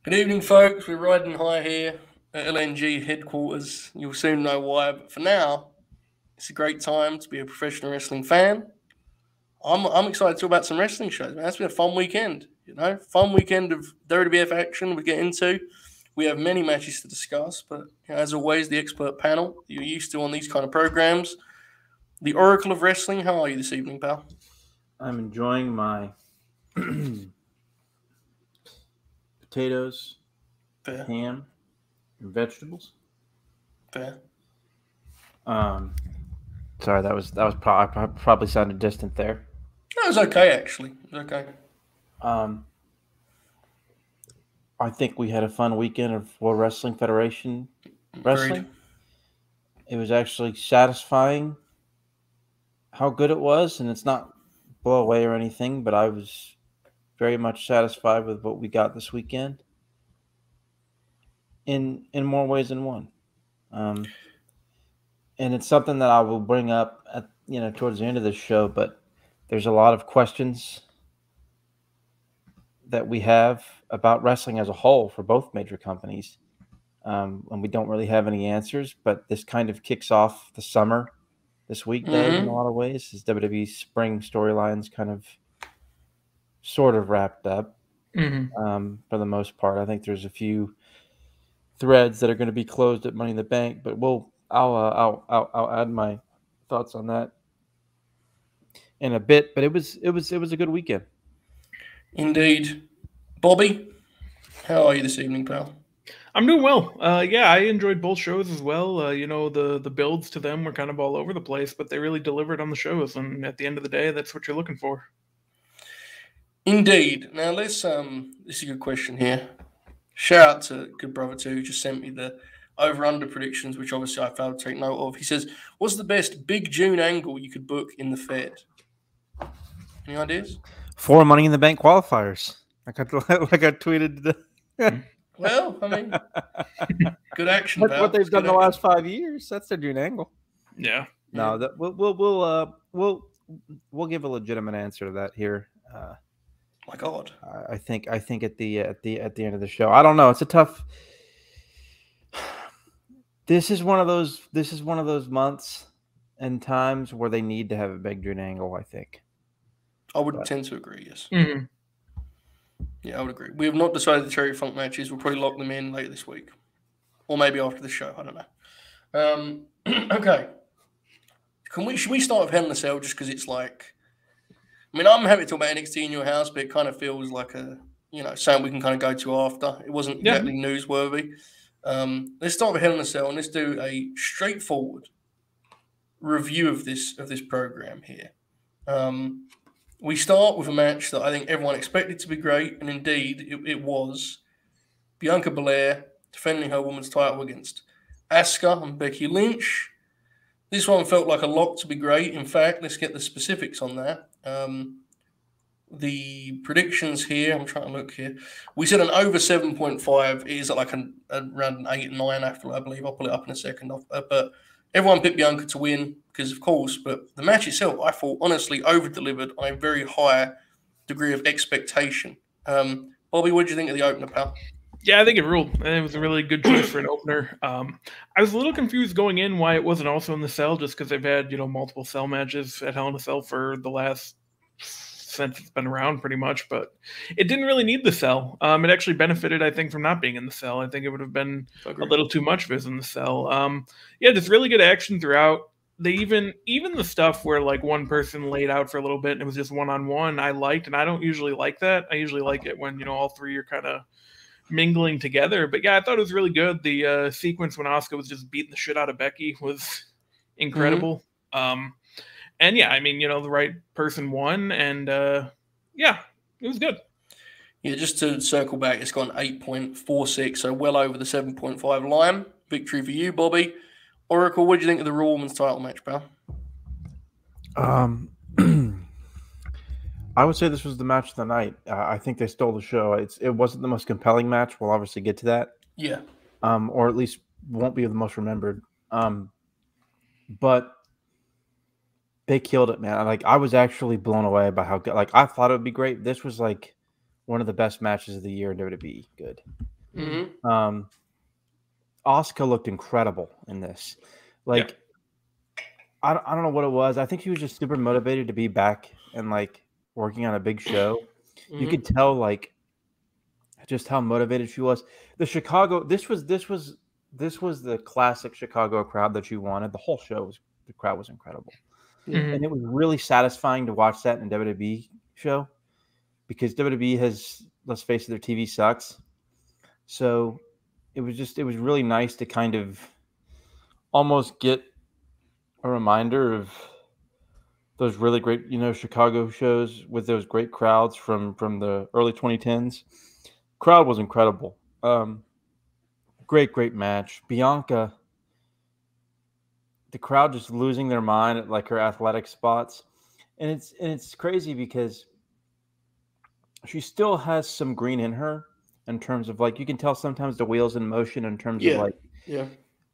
Good evening, folks. We're riding high here at LNG headquarters. You'll soon know why, but for now, it's a great time to be a professional wrestling fan. I'm excited to talk about some wrestling shows, man. It's been a fun weekend, fun weekend of WWF action we get into. We have many matches to discuss, but as always, the expert panel that you're used to on these kind of programs. The Oracle of Wrestling, how are you this evening, pal? I'm enjoying my potatoes, Fair. ham, and vegetables. Fair. Sorry, that was probably sounded distant there. That was okay, actually. It was okay. I think we had a fun weekend of World Wrestling Federation wrestling. Agreed. It was actually satisfying how good it was, and it's not blow away or anything, but I was very much satisfied with what we got this weekend in more ways than one. And it's something that I will bring up at towards the end of this show, but there's a lot of questions that we have about wrestling as a whole for both major companies. And we don't really have any answers, but this kind of kicks off the summer this weekday in a lot of ways, as WWE's spring storylines kind of sort of wrapped up for the most part. I think there's a few threads that are going to be closed at Money in the Bank, but I'll add my thoughts on that in a bit. But it was a good weekend. Indeed. Bobby, how are you this evening, pal? I'm doing well. Yeah, I enjoyed both shows as well. The builds to them were kind of all over the place, but they really delivered on the shows. And at the end of the day, that's what you're looking for. Indeed. Now let's this is a good question here. Shout out to good brother too, who just sent me the over/under predictions, which obviously I failed to take note of. He says, "What's the best Big June angle you could book in the Fed?" Any ideas? 4 Money in the Bank qualifiers. I tweeted. Well, I mean, good action. That's pal. what they've It's done good the action. last 5 years. That's their June angle. Yeah. No, that we'll give a legitimate answer to that here. My God. I think at the end of the show. I don't know. It's a tough. This is one of those months and times where they need to have a big June angle, I think. I would tend to agree. Yes. Mm-hmm. Yeah, I would agree. We have not decided the Cherry Funk matches. We'll probably lock them in later this week, or maybe after the show. I don't know. Okay. Should we start with Hell in a Cell just because it's like, I mean, I'm happy to talk about NXT In Your House, but it kind of feels like something we can kind of go to after. It wasn't exactly newsworthy. Let's start with Hell in a Cell and let's do a straightforward review of this program here. We start with a match that I think everyone expected to be great, and indeed it was. Bianca Belair defending her women's title against Asuka and Becky Lynch. This one felt like a lock to be great. In fact, let's get the specifics on that. The predictions here, I'm trying to look here. We said an over 7.5. It is like around an 8 and 9 after, I believe. I'll pull it up in a second. But everyone picked Bianca to win because, of course, but the match itself, I thought, honestly, over-delivered on a very high degree of expectation. Bobby, what did you think of the opener, pal? Yeah, I think it ruled. It was a really good choice for an opener. I was a little confused going in why it wasn't also in the Cell, just because they've had multiple Cell matches at Hell in a Cell for the last since it's been around pretty much, but it didn't really need the Cell. It actually benefited, I think, from not being in the Cell. I think it would have been a little too much if it was in the Cell. Yeah, just really good action throughout. They even the stuff where like one person laid out for a little bit and it was just one-on-one, I liked, and I don't usually like that. I usually like it when all three are kind of mingling together. But yeah, I thought it was really good. The sequence when Asuka was just beating the shit out of Becky was incredible. And yeah, I mean, the right person won, and yeah, it was good. Yeah, just to circle back, it's gone 8.46, so well over the 7.5 line. Victory for you, Bobby. Oracle, what do you think of the Raw Women's title match, pal? I would say this was the match of the night. I think they stole the show. It wasn't the most compelling match. We'll obviously get to that. Yeah. Or at least won't be the most remembered. But they killed it, man. Like, I was actually blown away by how good. Like, I thought it would be great. This was like one of the best matches of the year in WWE. Good. Mm-hmm. Asuka looked incredible in this. Like, I don't know what it was. I think she was just super motivated to be back and like working on a big show. Mm-hmm. You could tell like just how motivated she was. The Chicago, this was the classic Chicago crowd that you wanted. The whole show the crowd was incredible. Mm-hmm. And it was really satisfying to watch that in a WWE show because WWE has, let's face it, their TV sucks. So it was really nice to kind of almost get a reminder of those really great, Chicago shows with those great crowds from the early 2010s. Crowd was incredible. Great match. Bianca, the crowd just losing their mind at like her athletic spots. And it's crazy because she still has some green in her in terms of like, you can tell sometimes the wheels in motion in terms of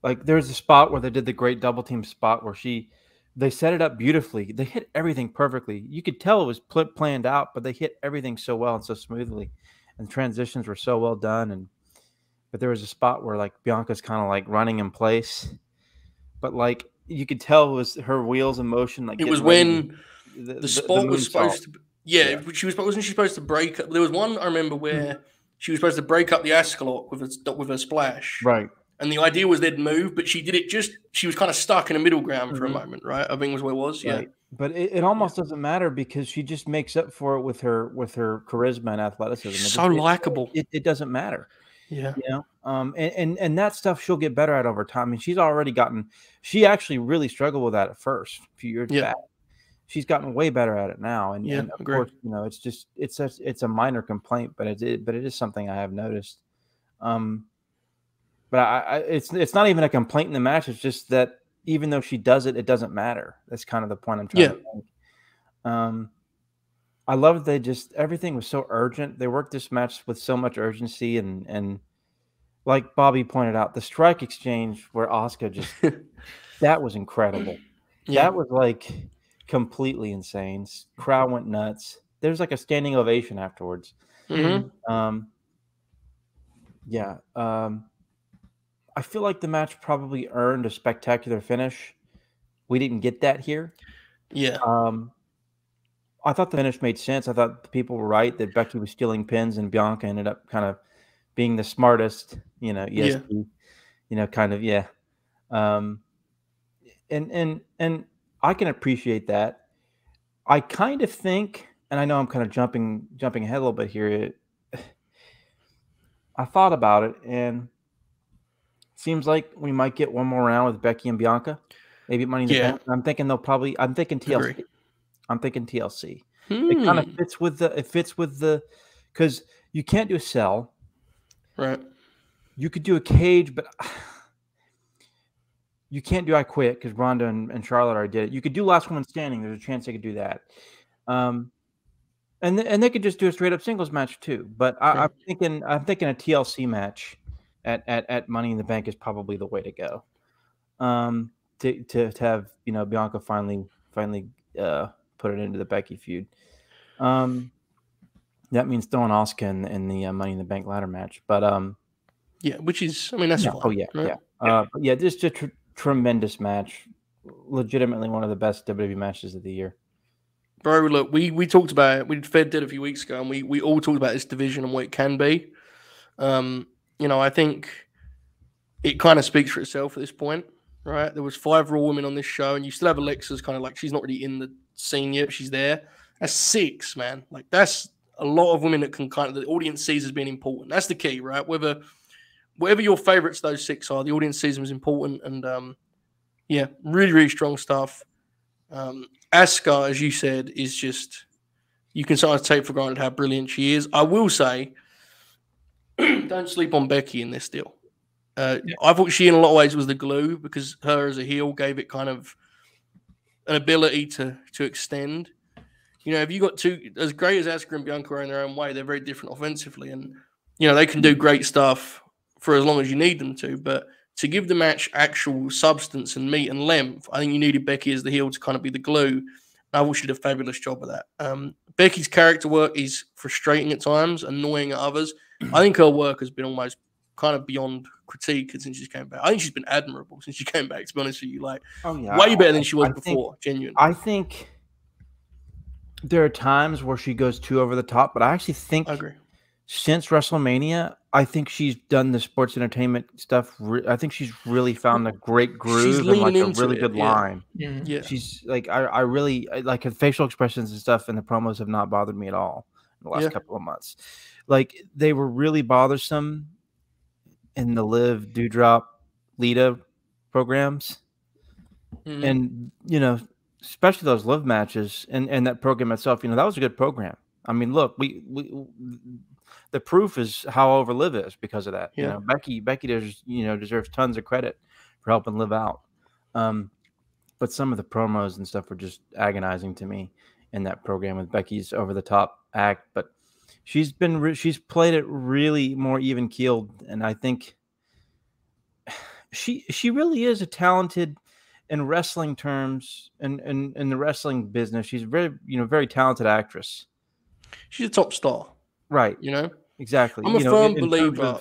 like there's a spot where they did the great double team spot where they set it up beautifully. They hit everything perfectly. You could tell it was planned out, but they hit everything so well and so smoothly. And the transitions were so well done. But there was a spot where like Bianca's kind of like running in place, but like you could tell it was her wheels in motion. Like it was when the spot was supposed to. Wasn't she supposed to break up? There was one I remember where she was supposed to break up the Ascalon with a splash, right? And the idea was they'd move, but she did it she was kind of stuck in a middle ground for a moment, right? I think was where it was, right. But it almost doesn't matter because she just makes up for it with her charisma and athleticism. So likable. It doesn't matter. Yeah. And that stuff she'll get better at over time. I mean, she actually really struggled with that at first, a few years back. She's gotten way better at it now. And of course, it's a minor complaint, but it is something I have noticed. But it's not even a complaint in the match. It's just that even though she does it, it doesn't matter. That's kind of the point I'm trying to make. I love everything was so urgent. They worked this match with so much urgency and like Bobby pointed out, the strike exchange where Asuka just that was incredible. That was like completely insane. Crowd went nuts. There's like a standing ovation afterwards. I feel like the match probably earned a spectacular finish. We didn't get that here. I thought the finish made sense. I thought the people were right that Becky was stealing pins and Bianca ended up kind of being the smartest, ESP, and I can appreciate that. I kind of think, and I know I'm kind of jumping ahead a little bit here. I thought about it, and it seems like we might get one more round with Becky and Bianca. Maybe Money in the Bank. I'm thinking I'm thinking TLC. Agree. I'm thinking TLC. It kind of fits with the because you can't do a cell. Right. You could do a cage, but you can't do I Quit because Ronda and Charlotte already did it. You could do Last Woman Standing. There's a chance they could do that. And they could just do a straight up singles match too. But I'm thinking a TLC match at Money in the Bank is probably the way to go. To have Bianca finally put it into the Becky feud. That means throwing Asuka in the Money in the Bank ladder match. But which is that's fine. Oh yeah, right? But just a tremendous match. Legitimately one of the best WWE matches of the year. Bro, look, we talked about it. We did a few weeks ago, and we all talked about this division and what it can be. I think it kind of speaks for itself at this point, right? There was 5 Raw women on this show, and you still have Alexa's kind of like she's not really in the scene yet, but she's there. That's 6, man. Like that's a lot of women that can kind of the audience sees as being important. That's the key, right? Whatever your favorites those 6 are, the audience sees them as important, and really, really strong stuff. Asuka, as you said, is just you can sort of take for granted how brilliant she is. I will say, don't sleep on Becky in this deal. I thought she, in a lot of ways, was the glue because her as a heel gave it kind of an ability to extend. If you got two, as great as Asuka and Bianca are in their own way, they're very different offensively, and they can do great stuff for as long as you need them to. But to give the match actual substance and meat and length, I think you needed Becky as the heel to kind of be the glue. I thought she did a fabulous job of that. Becky's character work is frustrating at times, annoying at others. I think her work has been almost kind of beyond critique since she came back. I think she's been admirable since she came back, to be honest with you. Like, way better than she was before, genuinely. I think there are times where she goes too over the top, but I actually think I agree. Since WrestleMania, I think she's done the sports entertainment stuff. I think she's really found a great groove and like a really good line. Yeah. She's like, I really like her facial expressions and stuff, and the promos have not bothered me at all in the last couple of months. Like, they were really bothersome in the Liv, Dewdrop, Lita programs. And, you know, especially those Liv matches and that program itself, you know, that was a good program. I mean, look, we the proof is how over Liv is because of that. You know, Becky deserves tons of credit for helping Liv out. But some of the promos and stuff were just agonizing to me in that program with Becky's over the top act. But she's played it really more even keeled, and I think she really is a talented, in wrestling terms, and in the wrestling business. She's a very talented actress. She's a top star, right? You know, exactly. I'm a firm believer.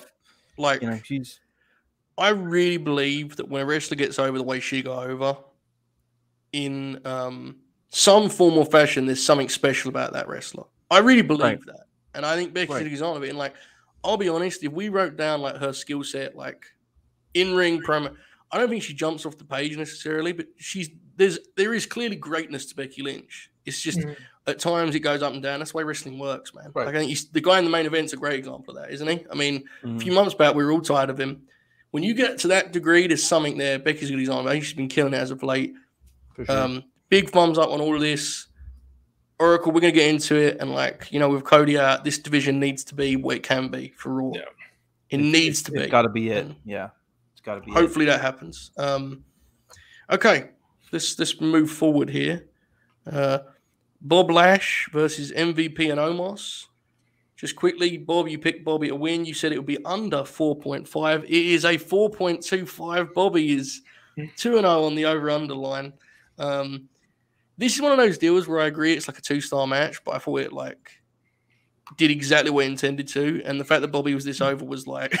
Like, you know, I really believe that when a wrestler gets over the way she got over, in some form or fashion, there's something special about that wrestler. I really believe that, and I think Becky's an example of it. And like, I'll be honest, if we wrote down like her skill set, like in-ring promo, I don't think she jumps off the page necessarily, but there is clearly greatness to Becky Lynch. It's just at times it goes up and down. That's the way wrestling works, man. Like, I think the guy in the main event's a great example of that, isn't he? I mean, a few months back, we were all tired of him. When you get to that degree, there's something there. Becky's a good example. I think she's been killing it as of late. For sure. Big thumbs up on all of this. Oracle, we're going to get into it. And, like, you know, with Cody out, this division needs to be what it can be for Raw. Yeah. It needs to be. It's got to be it. Yeah. It's got to be hopefully that happens. Okay. Let's move forward here. Bob Lash versus MVP and Omos. Just quickly, Bob, you picked Bobby to win. You said it would be under 4.5. It is a 4.25. Bobby is 2-0 on the over-under line. This is one of those deals where I agree it's like a 2-star match, but I thought it like did exactly what it intended to. And the fact that Bobby was this over was like...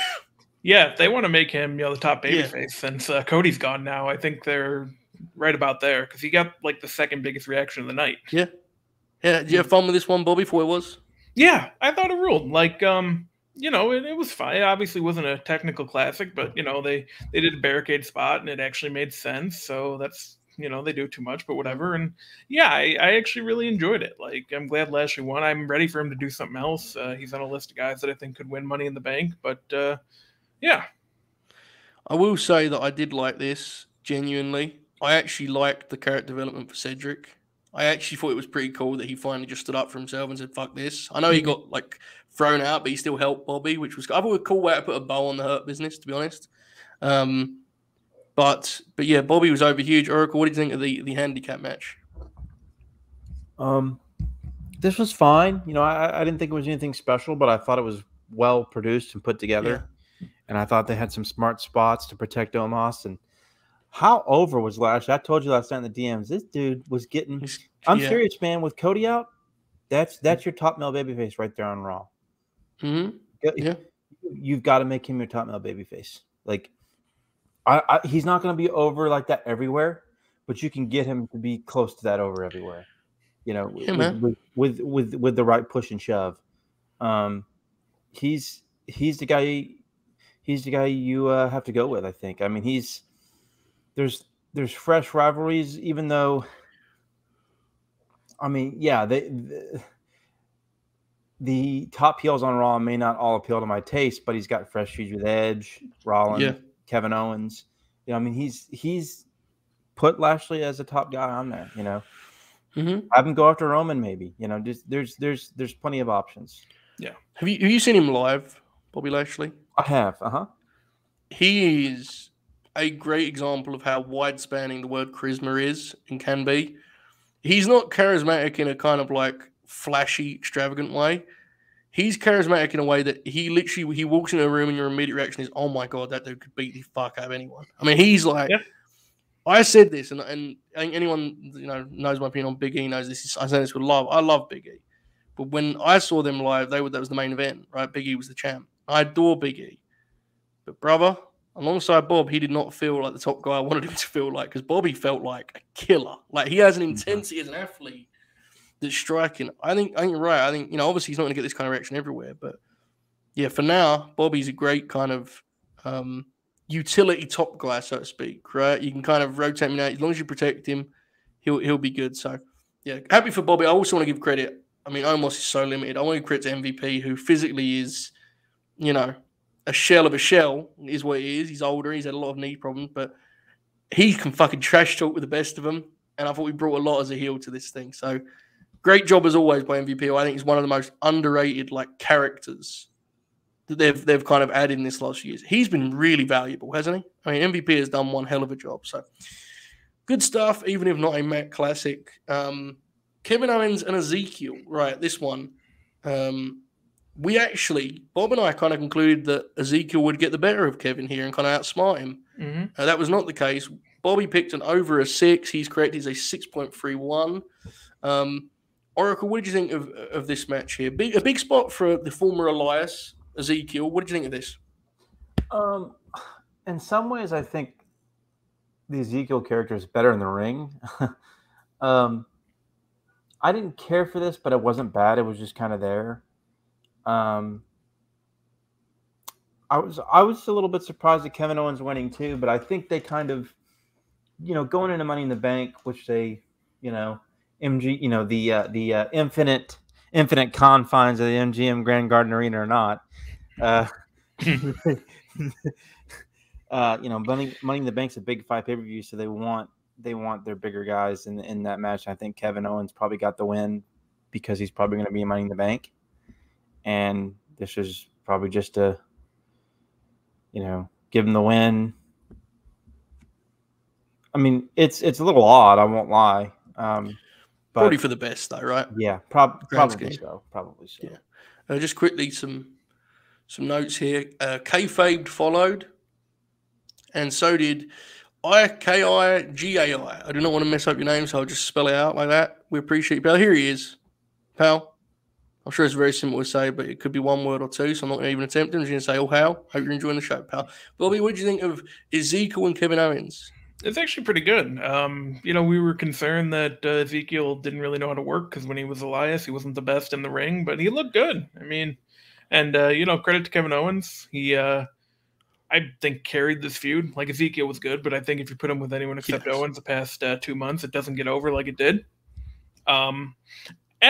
Yeah, if they want to make him, you know, the top babyface since Cody's gone now, I think they're right about there because he got like the second biggest reaction of the night. Yeah. Yeah, did you have fun with this one, Bobby, for what it was? Yeah, I thought it ruled. Like, you know, it was fine. It obviously wasn't a technical classic, but, you know, they did a barricade spot, and it actually made sense. So that's, you know, they do too much, but whatever. And, yeah, I actually really enjoyed it. Like, I'm glad Lashley won. I'm ready for him to do something else. He's on a list of guys that I think could win Money in the Bank. But, yeah. I will say that I did like this, genuinely. I actually liked the character development for Cedric. I actually thought it was pretty cool that he finally just stood up for himself and said, fuck this. I know he got like thrown out, but he still helped Bobby, which was, I thought, a cool way to put a bow on the Hurt Business, to be honest. But yeah, Bobby was over huge. Oracle, what did you think of the handicap match? This was fine. You know, I didn't think it was anything special, but I thought it was well produced and put together. Yeah. And I thought they had some smart spots to protect Omos. And how over was Lash? I told you last night in the DMs, this dude was getting... I'm serious, man. With Cody out, that's your top male babyface right there on Raw. Mm-hmm. Yeah. You've got to make him your top male babyface. Like, he's not going to be over like that everywhere, but you can get him to be close to that over everywhere. You know, with the right push and shove. He's the guy. He's the guy you have to go with, I think. I mean, there's fresh rivalries, even though, I mean, yeah, the top heels on Raw may not all appeal to my taste, but he's got fresh feuds with Edge, Rollins, Kevin Owens. You know, I mean, he's put Lashley as a top guy on there. You know, have him go after Roman, maybe. You know, just there's plenty of options. Yeah. Have you seen him live, Bobby Lashley? I have. He is a great example of how wide-spanning the word charisma is and can be. He's not charismatic in a kind of like flashy, extravagant way. He's charismatic in a way that he walks into a room and your immediate reaction is, oh my God, that dude could beat the fuck out of anyone. I mean, he's like, I said this, and I think anyone, you know, knows my opinion on Big E knows this. I say this with love. I love Big E. But when I saw them live, that was the main event, right? Big E was the champ. I adore Big E. But brother, alongside Bob, he did not feel like the top guy I wanted him to feel like, because Bobby felt like a killer. Like, he has an intensity as an athlete that's striking. I think you're right. I think, obviously he's not going to get this kind of reaction everywhere, but yeah, for now, Bobby's a great kind of utility top guy, so to speak, right? You can kind of rotate him out. As long as you protect him, he'll be good. So, yeah, happy for Bobby. I also want to give credit. I mean, Omos is so limited. I want to give credit to MVP, who physically is, a shell of a shell, is what he is. He's older. He's had a lot of knee problems, but he can fucking trash talk with the best of them. And I thought we brought a lot as a heel to this thing. So, great job as always by MVP, who I think is one of the most underrated characters that they've kind of added in this last few years. He's been really valuable, hasn't he? I mean, MVP has done one hell of a job. So, good stuff, even if not a Matt classic. Kevin Owens and Ezekiel, right? This one, Bob and I kind of concluded that Ezekiel would get the better of Kevin here and kind of outsmart him. Mm-hmm. That was not the case. Bobby picked an over a 6. He's correct. He's a 6.31. Oracle, what did you think of this match here? A big spot for the former Elias, Ezekiel. What did you think of this? In some ways, I think the Ezekiel character is better in the ring. I didn't care for this, but it wasn't bad. It was just kind of there. I was a little bit surprised at Kevin Owens winning too, but I think they kind of, going into Money in the Bank, which they, MG, the infinite confines of the MGM Grand Garden Arena or not, Money in the Bank's a big 5 pay-per-view, so they want their bigger guys in that match. I think Kevin Owens probably got the win because he's probably going to be in Money in the Bank, and this was probably just to, give him the win. I mean, it's a little odd, I won't lie. But probably for the best, though, right? Yeah, probably so. Probably so. Yeah. Just quickly, some notes here. Kayfabe followed, and so did IKIGAI. I do not want to mess up your name, so I'll just spell it out like that. We appreciate you, pal. Here he is, pal. I'm sure it's very simple to say, but it could be one word or two, so I'm not going to even attempt it. I'm just going to say, oh, how? Hope you're enjoying the show, pal. Bobby, what do you think of Ezekiel and Kevin Owens? It's actually pretty good. We were concerned that Ezekiel didn't really know how to work because when he was Elias, he wasn't the best in the ring, but he looked good. I mean, and, credit to Kevin Owens. He, I think, carried this feud. Like, Ezekiel was good, but I think if you put him with anyone except Owens the past 2 months, it doesn't get over like it did. I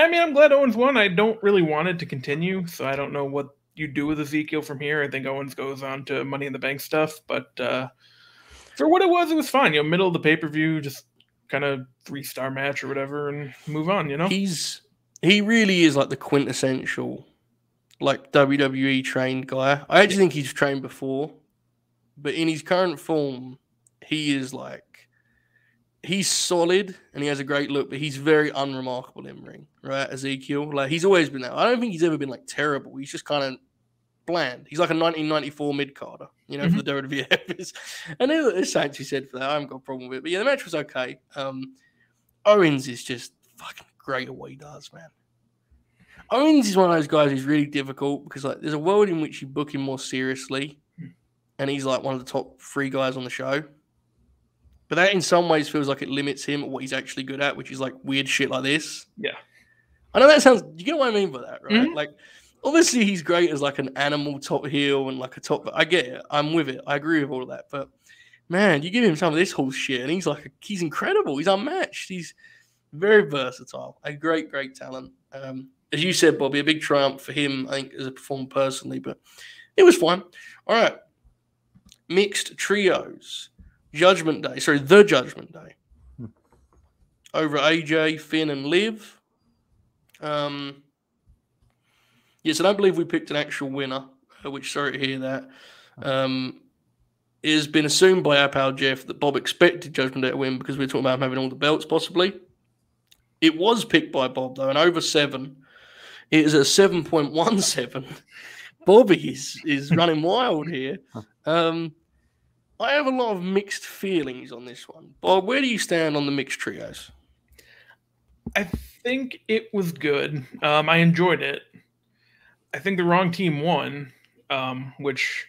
mean, I'm glad Owens won. I don't really want it to continue, so I don't know what you do with Ezekiel from here. I think Owens goes on to Money in the Bank stuff, but for what it was fine. Middle of the pay-per-view, just kind of 3-star match or whatever, and move on, He really is like the quintessential, WWE trained guy. I actually think he's trained before, but in his current form, he is he's solid and he has a great look, but he's very unremarkable in ring, right? Ezekiel, he's always been that. I don't think he's ever been terrible. He's just kind of bland. He's like a 1994 mid-carder, for the WWE. And there's something to be said for that. I haven't got a problem with it. But yeah, the match was okay. Owens is just fucking great at what he does, man. Owens is one of those guys who's really difficult because there's a world in which you book him more seriously and he's one of the top 3 guys on the show. But that in some ways feels like it limits him at what he's actually good at, which is weird shit like this. Yeah. I know that sounds, you get what I mean by that, right? Mm-hmm. Obviously he's great as an animal top heel and a top, I get it. I'm with it. I agree with all of that. But man, you give him some of this horse shit and he's incredible. He's unmatched. He's very versatile. A great, great talent. As you said, Bobby, a big triumph for him, I think, as a performer personally, but it was fine. All right. Mixed trios. The Judgment Day. Over AJ, Finn, and Liv. Yes, I don't believe we picked an actual winner, which, sorry to hear that. It has been assumed by our pal Jeff that Bob expected Judgment Day to win because we were talking about him having all the belts, possibly. It was picked by Bob, though, and over 7. It is a 7.17. Bobby is running wild here. I have a lot of mixed feelings on this one. Bob, where do you stand on the mixed trios? I think it was good. I enjoyed it. I think the wrong team won, which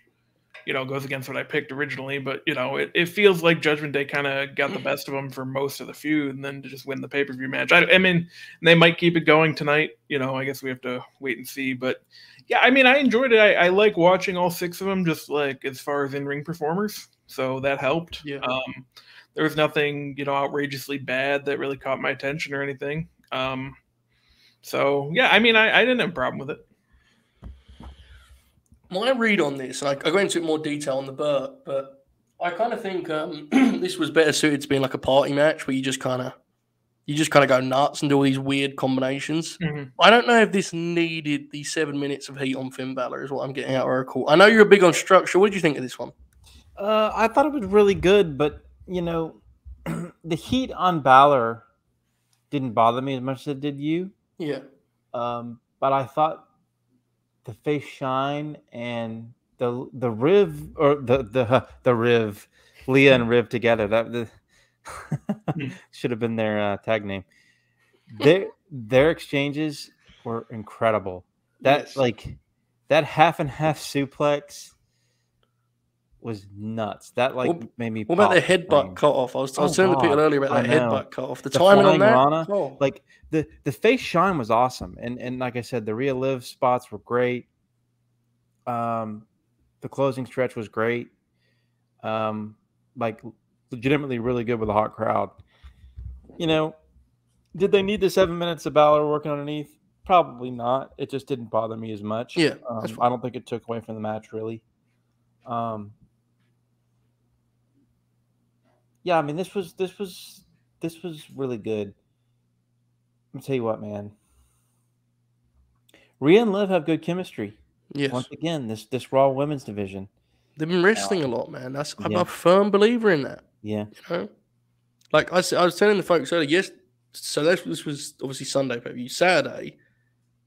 goes against what I picked originally. But, it feels like Judgment Day kind of got the best of them for most of the feud and then to just win the pay-per-view match. I mean, they might keep it going tonight. I guess we have to wait and see. But, yeah, I mean, I enjoyed it. I like watching all 6 of them just like as far as in-ring performers. So that helped. Yeah. There was nothing, outrageously bad that really caught my attention or anything. So, yeah, I mean, I didn't have a problem with it. My read on this, and I go into it more detail on the Burt, but I kind of think this was better suited to being like a party match where you just kind of go nuts and do all these weird combinations. Mm-hmm. I don't know if this needed the 7 minutes of heat on Finn Balor is what I'm getting at, Oracle. I know you're big on structure. What did you think of this one? I thought it was really good, but the heat on Balor didn't bother me as much as it did you. Yeah. But I thought the face shine and the Riv or the Riv, Leah and Riv together, that should have been their tag name. Their exchanges were incredible. That that half and half suplex was nuts. That made me. What about the headbutt cut off? I was telling the people earlier about that headbutt cut off. The timing on that, Rana, like the face shine was awesome, and like I said, the Rhea Liv spots were great. The closing stretch was great. Like legitimately really good with a hot crowd. Did they need the 7 minutes of Balor working underneath? Probably not. It just didn't bother me as much. Yeah, I don't think it took away from the match really. Yeah, I mean this was really good. Let me tell you what, man. Rhea and Liv have good chemistry. Yes. Once again, this Raw women's division. They've been wrestling a lot, man. I'm a firm believer in that. Yeah. Like I was telling the folks earlier, yes. So this was obviously Sunday pay-per-view. Saturday,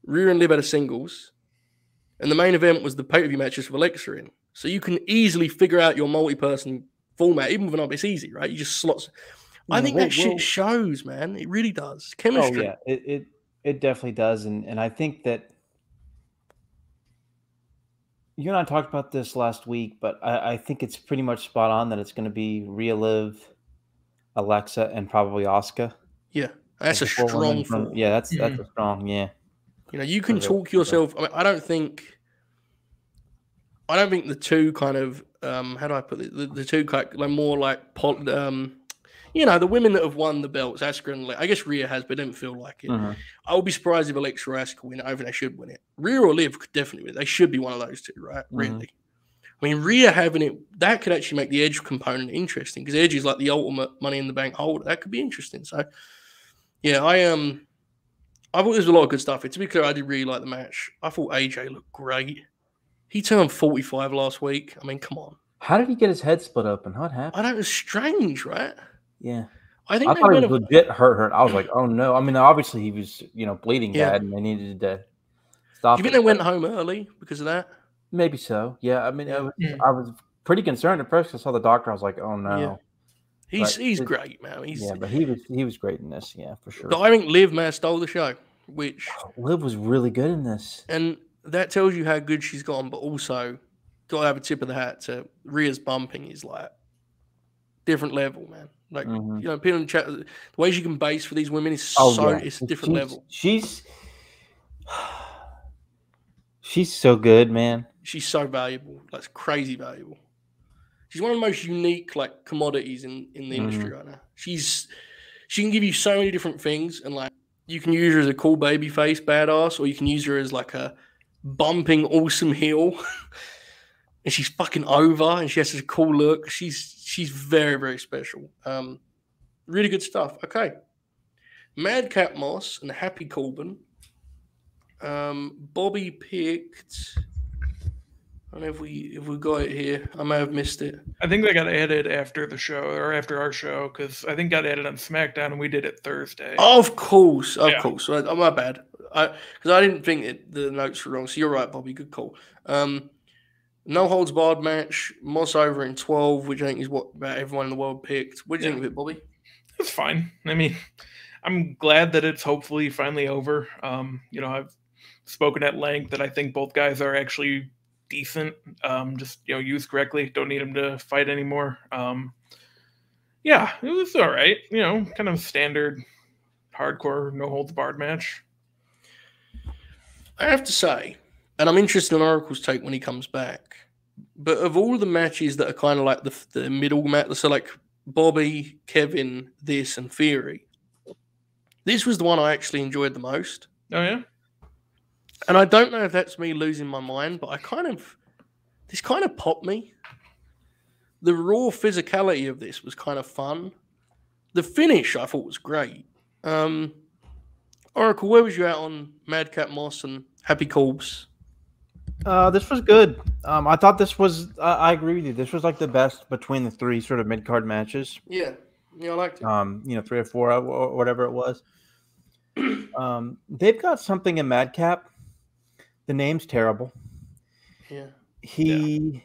Rhea and Liv had a singles, and the main event was the pay-per-view matches with Alexa in. So you can easily figure out your multi-person format, even with an it's easy, right? You just slots. I think that shit shows, man. It really does. Chemistry. Oh yeah, it definitely does, and I think that you and I talked about this last week, but I think it's pretty much spot on that it's going to be Rhea, Liv, Alexa, and probably Asuka. Yeah, that's a strong. Yeah, that's a strong. Yeah, you can talk yourself. I mean, I don't think the two kind of how do I put it? The two kind of more like the women that have won the belts, Asuka and I guess Rhea has, but didn't feel like it. Mm-hmm. I would be surprised if Alexa or Asuka win it. I think they should win it. Rhea or Liv could definitely win it. They should be one of those two, right? Mm-hmm. Really. I mean, Rhea having it, that could actually make the Edge component interesting because Edge is like the ultimate Money in the Bank holder. That could be interesting. So, yeah, I thought there was a lot of good stuff. To be clear, I did really like the match. I thought AJ looked great. He turned 45 last week. I mean, come on. How did he get his head split open? What happened? I know, it was strange, right? Yeah. I thought he was legit hurt. I was like, oh no. I mean, obviously he was, bleeding bad, and they needed to stop. Do you think they went home early because of that? Maybe so. Yeah. I mean, I was pretty concerned at first. I saw the doctor. I was like, oh no. Yeah. He's great, man. But he was great in this. Yeah, for sure. But I think Liv, man, stole the show. Liv was really good in this, and that tells you how good she's gone. But also, got to have a tip of the hat to Rhea's bumping is like different level, man. Like people in the chat, the way she can base for these women is it's a different level. She's so good, man. She's so valuable. That's crazy valuable. She's one of the most unique like commodities in the industry right now. She can give you so many different things, and like you can use her as a cool baby face badass, or you can use her as like a bumping awesome heel. And she's fucking over, and she has such a cool look. She's very, very special. Really good stuff. Okay. Madcap Moss and Happy Corbin. Bobby picked. I don't know if we got it here. I may have missed it. I think they got added after the show or after our show because I think got added on SmackDown and we did it Thursday. Of course. My bad. Because I didn't think the notes were wrong. So you're right, Bobby. Good call. No holds barred match. Moss over in 12, which I think is what about everyone in the world picked. What do you think of it, Bobby? It's fine. I mean, I'm glad that it's hopefully finally over. I've spoken at length that I think both guys are actually decent. Just used correctly. Don't need him to fight anymore. Yeah, it was all right. Kind of standard, hardcore, no holds barred match. I have to say, and I'm interested in Oracle's take when he comes back. But of all the matches that are kind of like the middle match, so like Bobby, Kevin, this, and Theory, this was the one I actually enjoyed the most. Oh, yeah? And I don't know if that's me losing my mind, but this kind of popped me. The raw physicality of this was kind of fun. The finish I thought was great. Oracle, where was you at on Madcap Moss and Happy Corpse? This was good. I thought this was. I agree with you. This was like the best between the three sort of mid card matches. Yeah, I liked it. 3 or 4 or whatever it was. They've got something in Madcap. The name's terrible. Yeah, he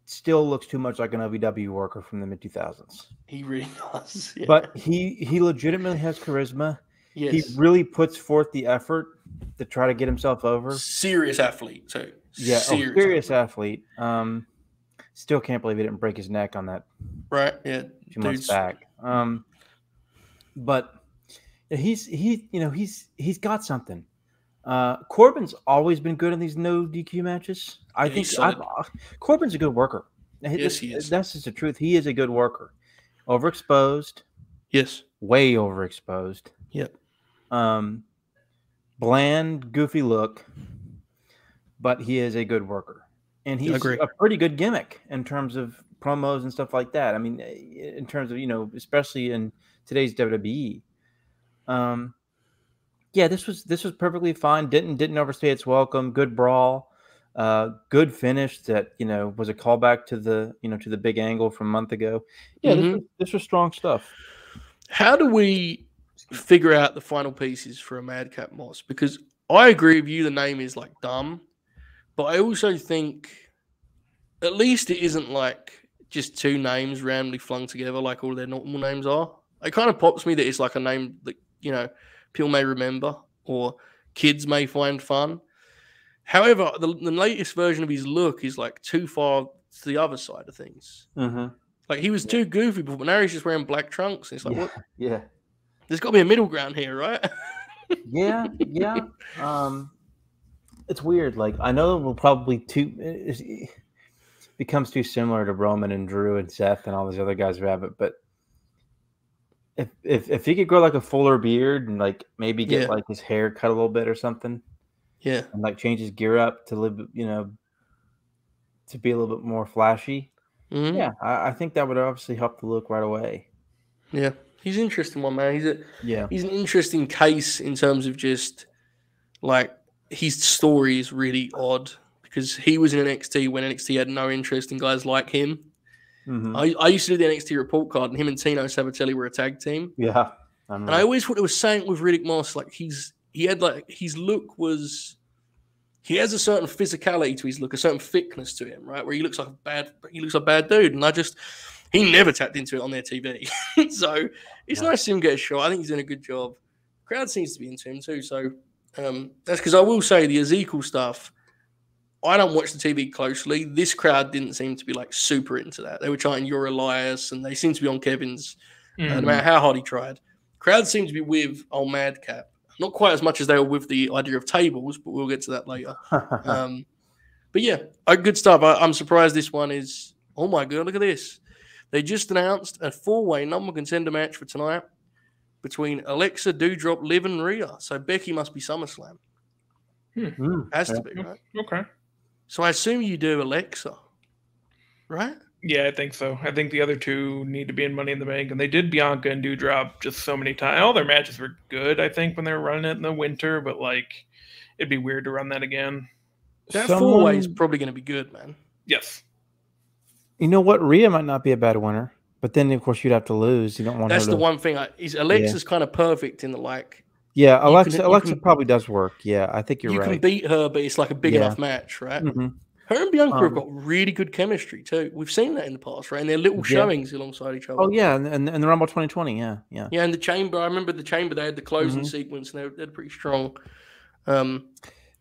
still looks too much like an OVW worker from the mid 2000s. He really does. Yeah. But he legitimately has charisma. Yes. He really puts forth the effort to try to get himself over. Serious athlete too. Yeah, serious athlete. Still can't believe he didn't break his neck on that. Right. Yeah. 2 months back. But he's got something. Corbin's always been good in these no DQ matches. I think Corbin's a good worker. Yes, he is. That's just the truth. He is a good worker. Overexposed. Yes. Way overexposed. Yep. Bland, goofy look, but he is a good worker. And he's a pretty good gimmick in terms of promos and stuff like that. I mean, in terms of, especially in today's WWE. Yeah, this was perfectly fine. Didn't overstay its welcome. Good brawl. Good finish that, was a callback to the big angle from a month ago. Yeah, this was strong stuff. How do we figure out the final pieces for a Madcap Moss? Because I agree with you, the name is like dumb, but I also think at least it isn't like just two names randomly flung together like all their normal names are. It kind of pops me that it's like a name that, people may remember or kids may find fun. However, the latest version of his look is like too far to the other side of things. Mm-hmm. Like he was too goofy, but now he's just wearing black trunks. And it's like, what? Yeah. There's got to be a middle ground here, right? Yeah. It's weird. Like I know it will probably it becomes too similar to Roman and Drew and Seth and all these other guys who have it, but if he could grow like a fuller beard and like maybe get like his hair cut a little bit or something, and like change his gear up to live, to be a little bit more flashy. Mm-hmm. Yeah, I think that would obviously help the look right away. Yeah, he's an interesting one, man. He's an interesting case in terms of just like his story is really odd because he was in NXT when NXT had no interest in guys like him. Mm-hmm. I used to do the NXT report card, and him and Tino Sabatelli were a tag team. Yeah, and I always thought it was saying with Riddick Moss, like he has a certain physicality to his look, a certain thickness to him, right? Where he looks like a bad dude, and he never tapped into it on their TV. So it's nice to see him get a shot. I think he's doing a good job. Crowd seems to be into him too. So that's because I will say the Ezekiel stuff. I don't watch the TV closely. This crowd didn't seem to be like super into that. They were chanting "You're Elias," and they seem to be on Kevin's, no matter how hard he tried. Crowd seemed to be with old Madcap. Not quite as much as they were with the idea of tables, but we'll get to that later. But yeah, good stuff. I'm surprised this one is, oh my God, look at this. They just announced a 4-way number contender match for tonight between Alexa, Doudrop, Liv, and Rhea. So Becky must be SummerSlam. Has to be, right? Okay. So I assume you do Alexa, right? Yeah, I think so. I think the other two need to be in Money in the Bank, and they did Bianca and Doudrop just so many times. All their matches were good, I think, when they were running it in the winter, but like it'd be weird to run that again. That 4-way is probably going to be good, man. Yes. You know what? Rhea might not be a bad winner, but then of course you'd have to lose. You don't want. That's the one thing. Alexa's kind of perfect in the like. Yeah, Alexa probably does work. Yeah, I think you're right. You can beat her, but it's like a big enough match, right? Mm-hmm. Her and Bianca have got really good chemistry too. We've seen that in the past, right? And their little showings alongside each other. Oh yeah, and the Rumble 2020, yeah. Yeah, and the Chamber. I remember the Chamber. They had the closing sequence, and they're pretty strong.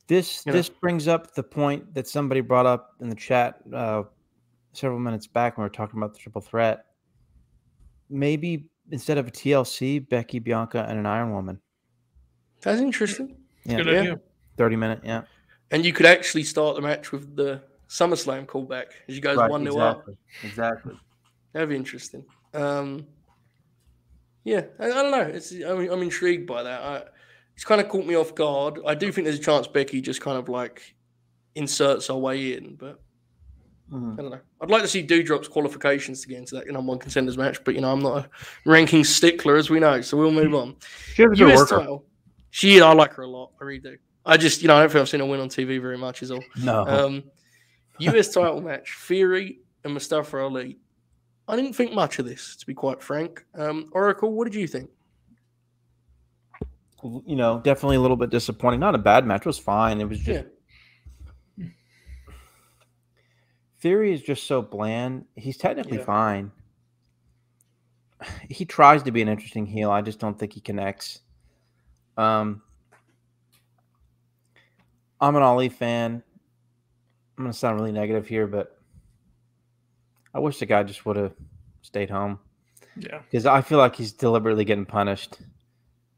This brings up the point that somebody brought up in the chat several minutes back when we were talking about the triple threat. Maybe instead of a TLC, Becky, Bianca, and an Iron Woman. That's interesting. Yeah. Good idea. 30-minute, yeah. And you could actually start the match with the SummerSlam callback as you guys 1-0 up. Exactly. That'd be interesting. Yeah, I don't know. I'm intrigued by that. It's kind of caught me off guard. I do think there's a chance Becky just kind of like inserts her way in, but I don't know. I'd like to see Doudrop's qualifications to get into that #1 contenders match, but I'm not a ranking stickler, as we know, so we'll move on. She has a good worker. Title. I like her a lot. I really do. I just, I don't think I've seen her win on TV very much, is all. No. US title match, Theory and Mustafa Ali. I didn't think much of this, to be quite frank. Oracle, what did you think? Definitely a little bit disappointing. Not a bad match. It was fine. It was just... Yeah. Theory is just so bland. He's technically fine. He tries to be an interesting heel. I just don't think he connects. I'm an Ali fan. I'm going to sound really negative here, but I wish the guy just would have stayed home. Yeah. Because I feel like he's deliberately getting punished.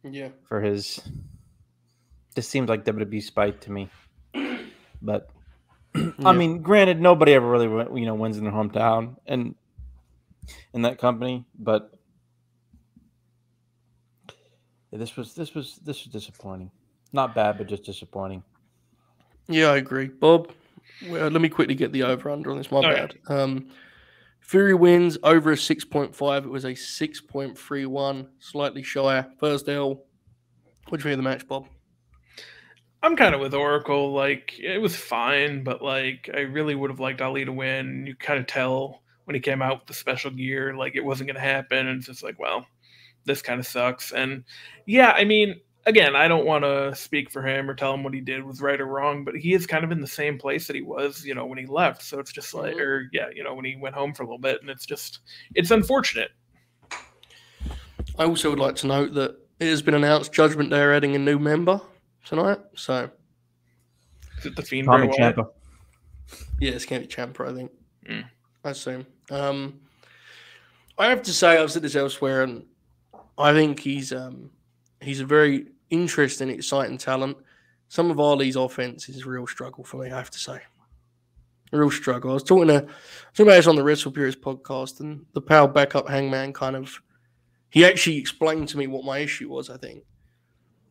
Yeah. For his... This seems like WWE spite to me. But, I mean, granted, nobody ever really, wins in their hometown and in that company. But this was disappointing. Not bad, but just disappointing. Yeah, I agree. Bob, let me quickly get the over-under on this. My bad. Fury wins over a 6.5. It was a 6.31, slightly shy. First L. What do you think of the match, Bob? I'm kind of with Oracle. Like, it was fine, but like, I really would have liked Ali to win. You kind of tell when he came out with the special gear, like it wasn't going to happen. And it's just like, well, this kind of sucks. And yeah, I mean, again, I don't want to speak for him or tell him what he did was right or wrong, but he is kind of in the same place that he was, when he left. So it's just like, when he went home for a little bit, and it's unfortunate. I also would like to note that it has been announced Judgment Day are adding a new member tonight. So is it the Fiend? Tommy Ciampa. Yeah, it's going to be Ciampa, I think. I assume. I have to say, I've said this elsewhere, and I think he's a very interesting, exciting talent. Some of Ali's offense is a real struggle for me, I have to say. A real struggle. I was talking about this on the Wrestle Purists podcast, and the Power Backup Hangman he actually explained to me what my issue was, I think.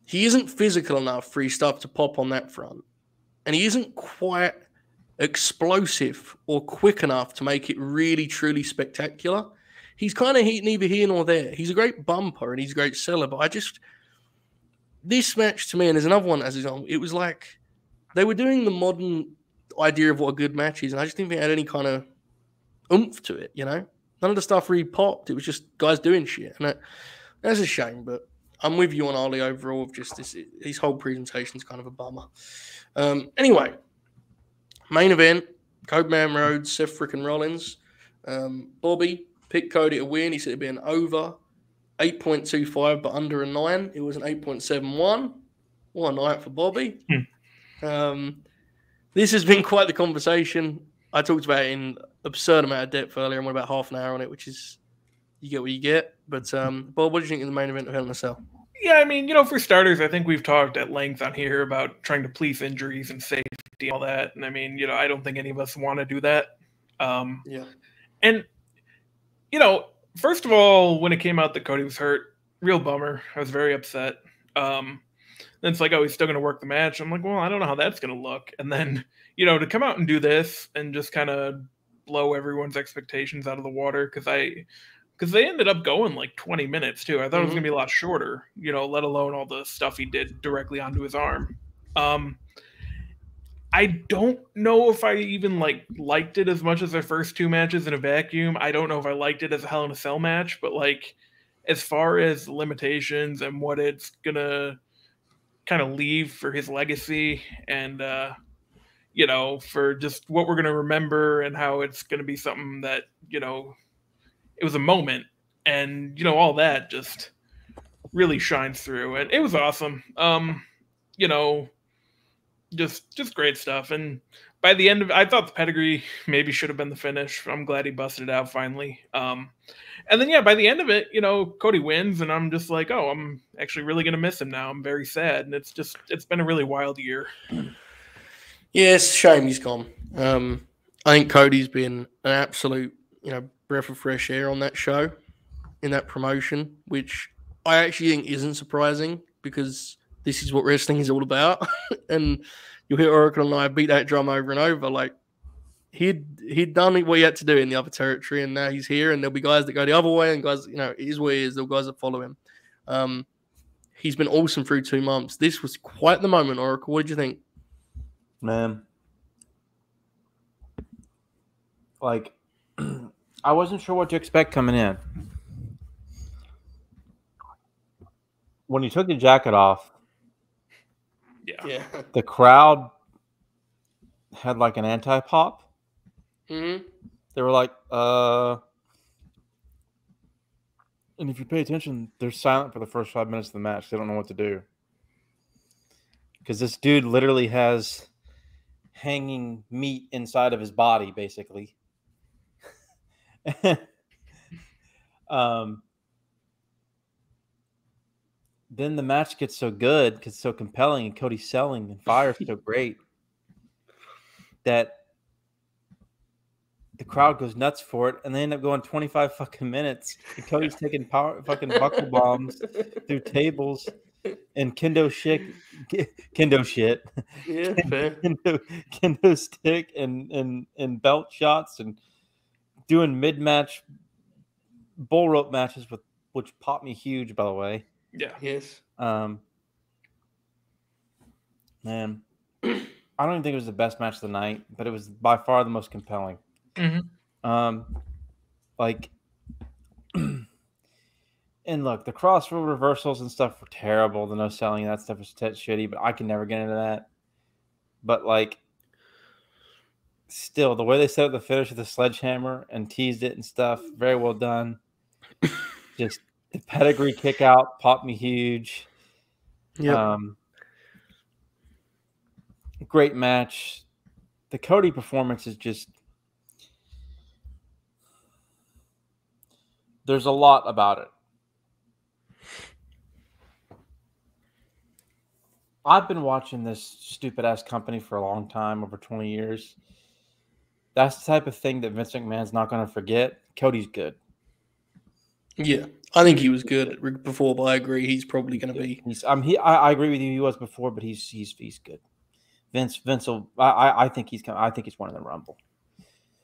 He isn't physical enough for his stuff to pop on that front. And he isn't quite explosive or quick enough to make it really, truly spectacular. He's kind of neither here nor there. He's a great bumper and he's a great seller, but this match to me, and there's another one as example, it was like they were doing the modern idea of what a good match is, and I just didn't think it had any kind of oomph to it, None of the stuff really popped. It was just guys doing shit. And that's a shame, but I'm with you on Ali overall. Of just his whole presentation is kind of a bummer. Anyway, main event, Cody Rhodes, Seth freaking Rollins. Bobby picked Cody to win. He said it'd be an over 8.25, but under a 9. It was an 8.71. What a night for Bobby. This has been quite the conversation. I talked about it in absurd amount of depth earlier and went about half an hour on it, which is you get what you get. But Bob, what do you think of the main event of Hell in a Cell? Yeah, I mean, for starters, I think we've talked at length on here about trying to police injuries and safety and all that. And I mean, I don't think any of us want to do that. And, first of all, when it came out that Cody was hurt, real bummer. I was very upset. Then it's like, oh, he's still going to work the match. I'm like, well, I don't know how that's going to look. And then, to come out and do this and just kind of blow everyone's expectations out of the water because they ended up going like 20 minutes too. I thought it was going to be a lot shorter, let alone all the stuff he did directly onto his arm. I don't know if I even liked it as much as their first two matches in a vacuum. I don't know if I liked it as a Hell in a Cell match, but as far as limitations and what it's going to kind of leave for his legacy and, for just what we're going to remember and how it's going to be something that, it was a moment and, all that just really shines through. And it was awesome. just great stuff. And by the end of it, I thought the pedigree maybe should have been the finish. I'm glad he busted it out finally. And then, yeah, by the end of it, Cody wins, and I'm just like, oh, I'm actually really going to miss him now. I'm very sad. And it's been a really wild year. Yeah, it's a shame he's gone. I think Cody's been an absolute, breath of fresh air on that show, in that promotion, which I actually think isn't surprising because this is what wrestling is all about. And you'll hear Oracle and I beat that drum over and over. Like, he'd done what he had to do in the other territory, and now he's here, and there'll be guys that go the other way, and guys, it is what it is. There'll be guys that follow him. He's been awesome through 2 months. This was quite the moment, Oracle. What did you think? Man, like, I wasn't sure what to expect coming in. When he took the jacket off, yeah, the crowd had like an anti-pop. Mm-hmm. They were like, and if you pay attention, they're silent for the first 5 minutes of the match. They don't know what to do. Because this dude literally has hanging meat inside of his body, basically. Then the match gets so good, because it's so compelling, and Cody's selling and Fire's so great that the crowd goes nuts for it, and they end up going 25 fucking minutes. And Cody's taking fucking buckle bombs through tables and kendo shit, Yeah, fair. kendo stick and belt shots, and doing mid-match bull rope matches which popped me huge, by the way. Yeah. Yes. Man, I don't even think it was the best match of the night, but it was by far the most compelling. Mm-hmm. And look, the crossroad reversals and stuff were terrible. The no selling, that stuff was shitty, but I can never get into that. But like, still, the way they set up the finish with the sledgehammer and teased it and stuff, very well done. Just the pedigree kick out popped me huge. Yeah. Great match. The Cody performance is just, there's a lot about it. I've been watching this stupid ass company for a long time, over 20 years. That's the type of thing that Vince McMahon's not going to forget. Cody's good. Yeah, I think he was good before, but I agree he's probably going to be. I agree with you. He was before, but he's good. Vince will. I think he's coming. I think he's one in the Rumble.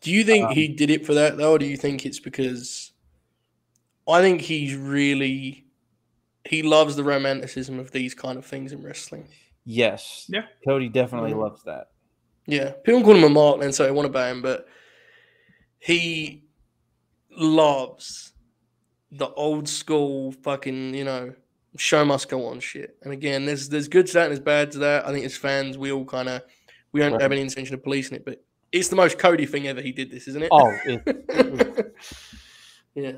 Do you think he did it for that though, or do you think it's because? I think he loves the romanticism of these kind of things in wrestling. Yes. Yeah. Cody definitely loves that. Yeah, people call him a mark and so they want to ban him, but he loves the old school fucking, show must go on shit. And again, there's good to that and there's bad to that. I think as fans, we don't have any intention of policing it, but it's the most Cody thing ever. He did this, isn't it? Oh, yeah.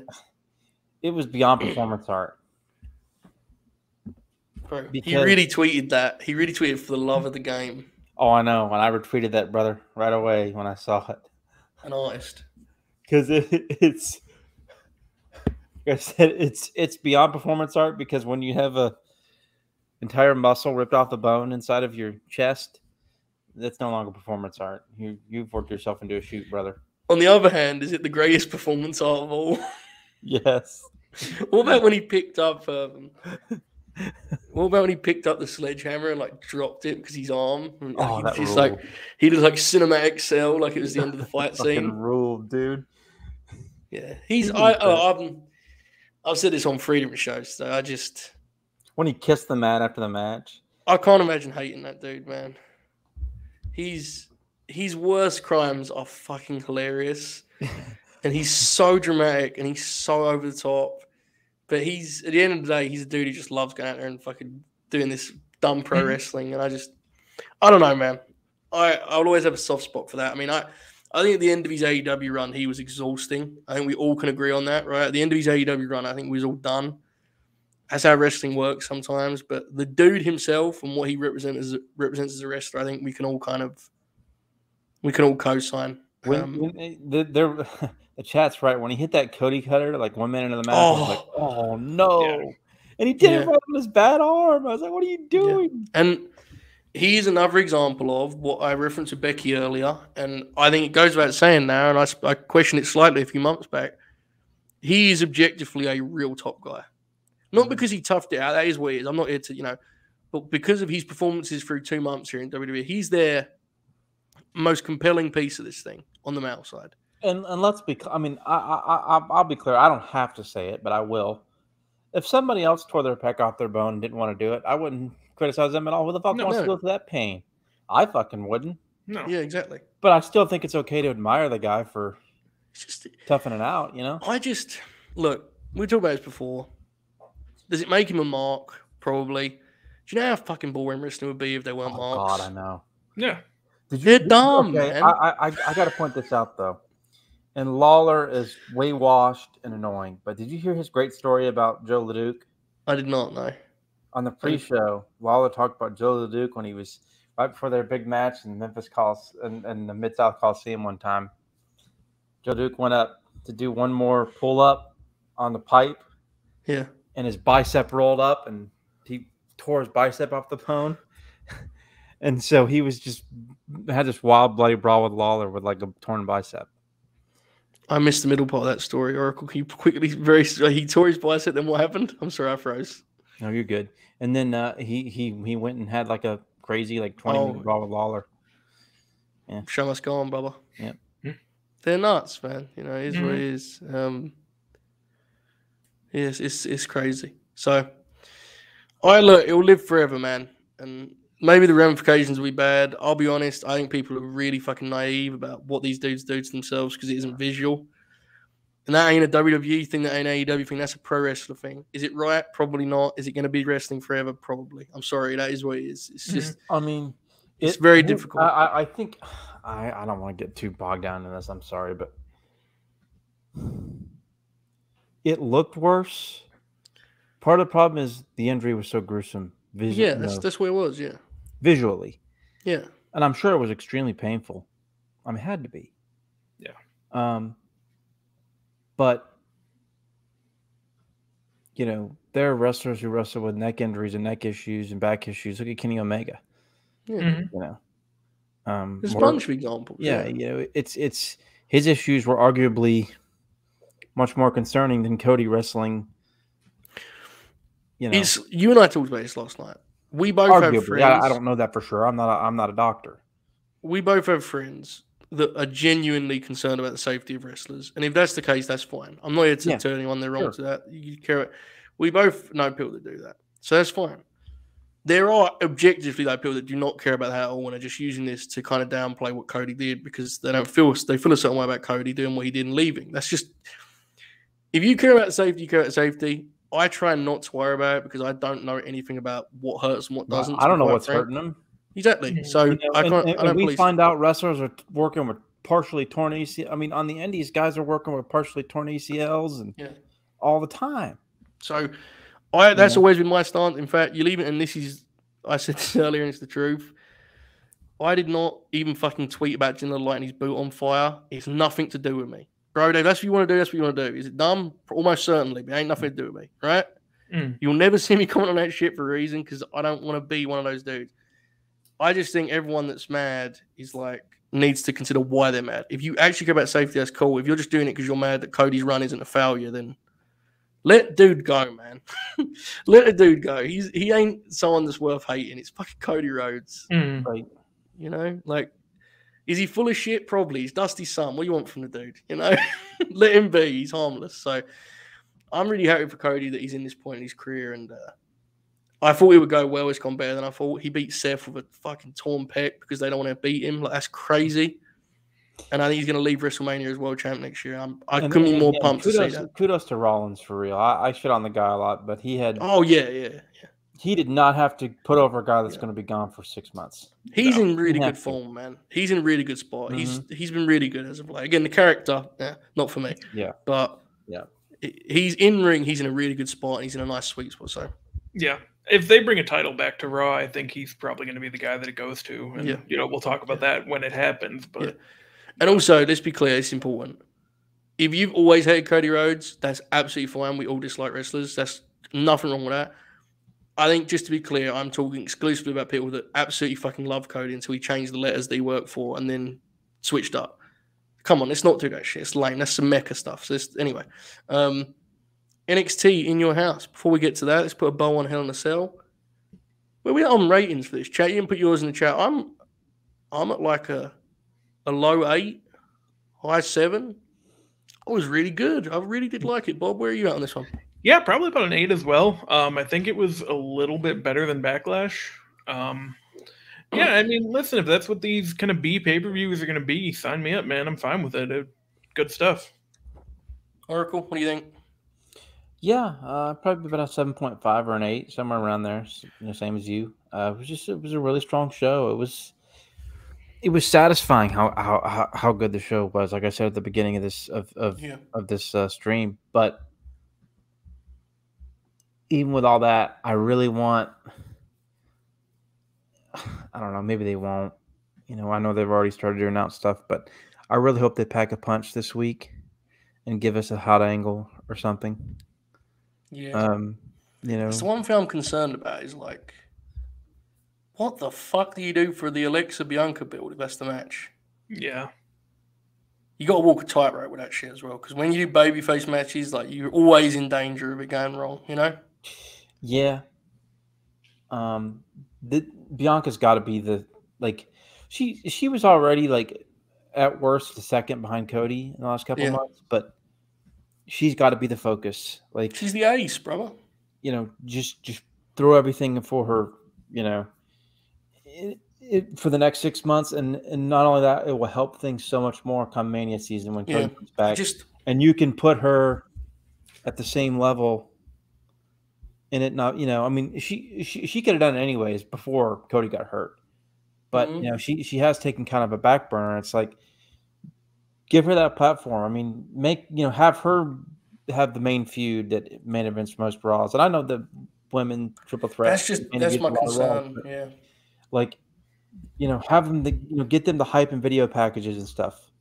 It was beyond performance art. Bro, he really tweeted that. He really tweeted for the love of the game. Oh, I know. And I retweeted that, brother, right away when I saw it. An artist. Because it's like I said, it's beyond performance art, because when you have a entire muscle ripped off the bone inside of your chest, that's no longer performance art. You've worked yourself into a shoot, brother. On the other hand, is it the greatest performance art of all? Yes. What about when he picked up? What about when he picked up the sledgehammer and like dropped it because his arm? And, that like he did like cinematic cell, like it was the end of the fight scene. Ruled, dude. Yeah, I've said this on Freedom shows, so I just when he kissed the mat after the match, I can't imagine hating that dude, man. His worst crimes are fucking hilarious, and he's so dramatic and he's so over the top. But he's at the end of the day, he's a dude who just loves going out there and fucking doing this dumb pro wrestling. And I don't know, man. I'll always have a soft spot for that. I mean, I think at the end of his AEW run, he was exhausting. I think we all can agree on that, right? At the end of his AEW run, I think we was all done. That's how wrestling works sometimes. But the dude himself and what he represents as a wrestler, I think we can all co-sign. The chat's right. When he hit that Cody cutter, like 1 minute of the match, I was like, oh no. Yeah. And he did it right on his bad arm. I was like, what are you doing? Yeah. And he is another example of what I referenced to Becky earlier. And I think it goes without saying now, and I questioned it slightly a few months back. He is objectively a real top guy. Not because he toughed it out. That is what it is. I'm not here to, but because of his performances through 2 months here in WWE, he's their most compelling piece of this thing on the male side. And let's be, I mean, I'll be clear. I don't have to say it, but I will. If somebody else tore their pec off their bone and didn't want to do it, I wouldn't criticize them at all. Who the fuck wants to go through that pain? I fucking wouldn't. No. Yeah, exactly. But I still think it's okay to admire the guy for toughing it out, Look, we talked about this before. Does it make him a mark? Probably. Do you know how fucking boring wrestling would be if they weren't marks? God, I know. Yeah. They're dumb, man. I got to point this out, though. And Lawler is way washed and annoying. But did you hear his great story about Joe LeDuc? I did not know. On the pre-show, Lawler talked about Joe LeDuc when he was right before their big match in Memphis in the Mid-South Coliseum one time. Joe LeDuc went up to do one more pull-up on the pipe. Yeah. And his bicep rolled up, and he tore his bicep off the bone. And so he had this wild bloody brawl with Lawler with like a torn bicep. I missed the middle part of that story. Oracle, can you he tore his bicep, then what happened? I'm sorry, I froze. No, you're good. And then he went and had like a crazy 20-minute brawl with Lawler. Yeah. Show must go on, brother. Yep. They're nuts, man. It is what it is. Yes, it's crazy. So, look, it'll live forever, man. And maybe the ramifications will be bad. I'll be honest. I think people are really fucking naive about what these dudes do to themselves because it isn't visual. And that ain't a WWE thing. That ain't an AEW thing. That's a pro wrestler thing. Is it right? Probably not. Is it going to be wrestling forever? Probably. I'm sorry. That is what it is. It's just. I mean, it's very difficult. I think I don't want to get too bogged down in this. I'm sorry, but it looked worse. Part of the problem is the injury was so gruesome. Yeah, that's where it was. Yeah. Visually. Yeah. And I'm sure it was extremely painful. I mean, it had to be. Yeah. But, there are wrestlers who wrestle with neck injuries and neck issues and back issues. Look at Kenny Omega. Yeah. There's a bunch of examples. Yeah. It's his issues were arguably much more concerning than Cody wrestling. You and I talked about this last night. We both have friends. I don't know that for sure. I'm not a doctor. We both have friends that are genuinely concerned about the safety of wrestlers, and if that's the case, that's fine. I'm not here to tell anyone they're wrong to that. You care. We both know people that do that, so that's fine. There are objectively though people that do not care about that at all and are just using this to kind of downplay what Cody did because they feel a certain way about Cody doing what he did and leaving. That's just if you care about safety, you care about safety. I try not to worry about it because I don't know anything about what hurts and what doesn't. I don't know what's hurting them. Exactly. So I can't. And we find out wrestlers are working with partially torn ACL. I mean, on the Indies, guys are working with partially torn ACLs and all the time. So that's always been my stance. In fact, you leave it, and I said this earlier, and it's the truth. I did not even fucking tweet about Jinder lighting his boot on fire. It's nothing to do with me. Bro, Dave, that's what you want to do. That's what you want to do. Is it dumb? Almost certainly, but it ain't nothing to do with me, right? You'll never see me comment on that shit for a reason because I don't want to be one of those dudes. I just think everyone that's mad is needs to consider why they're mad. If you actually care about safety, that's cool. If you're just doing it because you're mad that Cody's run isn't a failure, then let dude go, man. Let a dude go. He ain't someone that's worth hating. It's fucking Cody Rhodes. Is he full of shit? Probably. He's Dusty's son. What do you want from the dude? Let him be. He's harmless. So I'm really happy for Cody that he's in this point in his career. And I thought it would go well. It's gone better than I thought. He beat Seth with a fucking torn pec because they don't want to beat him. That's crazy. And I think he's going to leave WrestleMania as world champ next year. I couldn't be more pumped to see that. Kudos to Rollins for real. I shit on the guy a lot, but he had. Oh yeah. He did not have to put over a guy that's going to be gone for 6 months. He's in really good form, man. He's in a really good spot. He's been really good as of late. Again, the character, not for me. Yeah. But he's in ring. He's in a really good spot. And he's in a nice sweet spot. So yeah, if they bring a title back to Raw, I think he's probably going to be the guy that it goes to. And we'll talk about that when it happens. But and also, let's be clear, it's important. If you've always hated Cody Rhodes, that's absolutely fine. We all dislike wrestlers. That's nothing wrong with that. I think, just to be clear, I'm talking exclusively about people that absolutely fucking love Cody until he changed the letters they work for and then switched up. Come on, let's not do that shit. It's lame. That's some Mecca stuff. So anyway, NXT In Your House. Before we get to that, let's put a bow on Hell in a Cell. Where we at on ratings for this chat? You can put yours in the chat. I'm at like a low 8, high 7. It was really good. I really did like it. Bob, where are you at on this one? Yeah, probably about an 8 as well. I think it was a little bit better than Backlash. Yeah, I mean, listen, if that's what these kind of B pay-per-views are going to be, sign me up, man. I'm fine with it. Good stuff. Oracle, what do you think? Yeah, probably about a 7.5 or an 8, somewhere around there. Same as you. It was a really strong show. It was satisfying how good the show was. Like I said at the beginning of this stream, but even with all that, I really want. I don't know. Maybe they won't. I know they've already started to announce stuff, but I really hope they pack a punch this week and give us a hot angle or something. Yeah. It's the one thing I'm concerned about is like, what the fuck do you do for the Alexa Bianca build if that's the match? Yeah. You got to walk a tightrope with that shit as well, because when you do babyface matches, like, you're always in danger of it going wrong. Yeah. Bianca's got to be she was already like at worst the second behind Cody in the last couple of months, but she's got to be the focus. Like, she's the ace, brother. Just throw everything for her. For the next 6 months, and not only that, it will help things so much more come Mania season when Cody comes back, and you can put her at the same level. And it not, I mean, she could have done it anyways before Cody got hurt, but she has taken kind of a back burner. It's like, give her that platform. I mean, have her have the main feud that main events most Raws. And I know the women triple threat. That's my concern. Raws, like, have them get them the hype and video packages and stuff.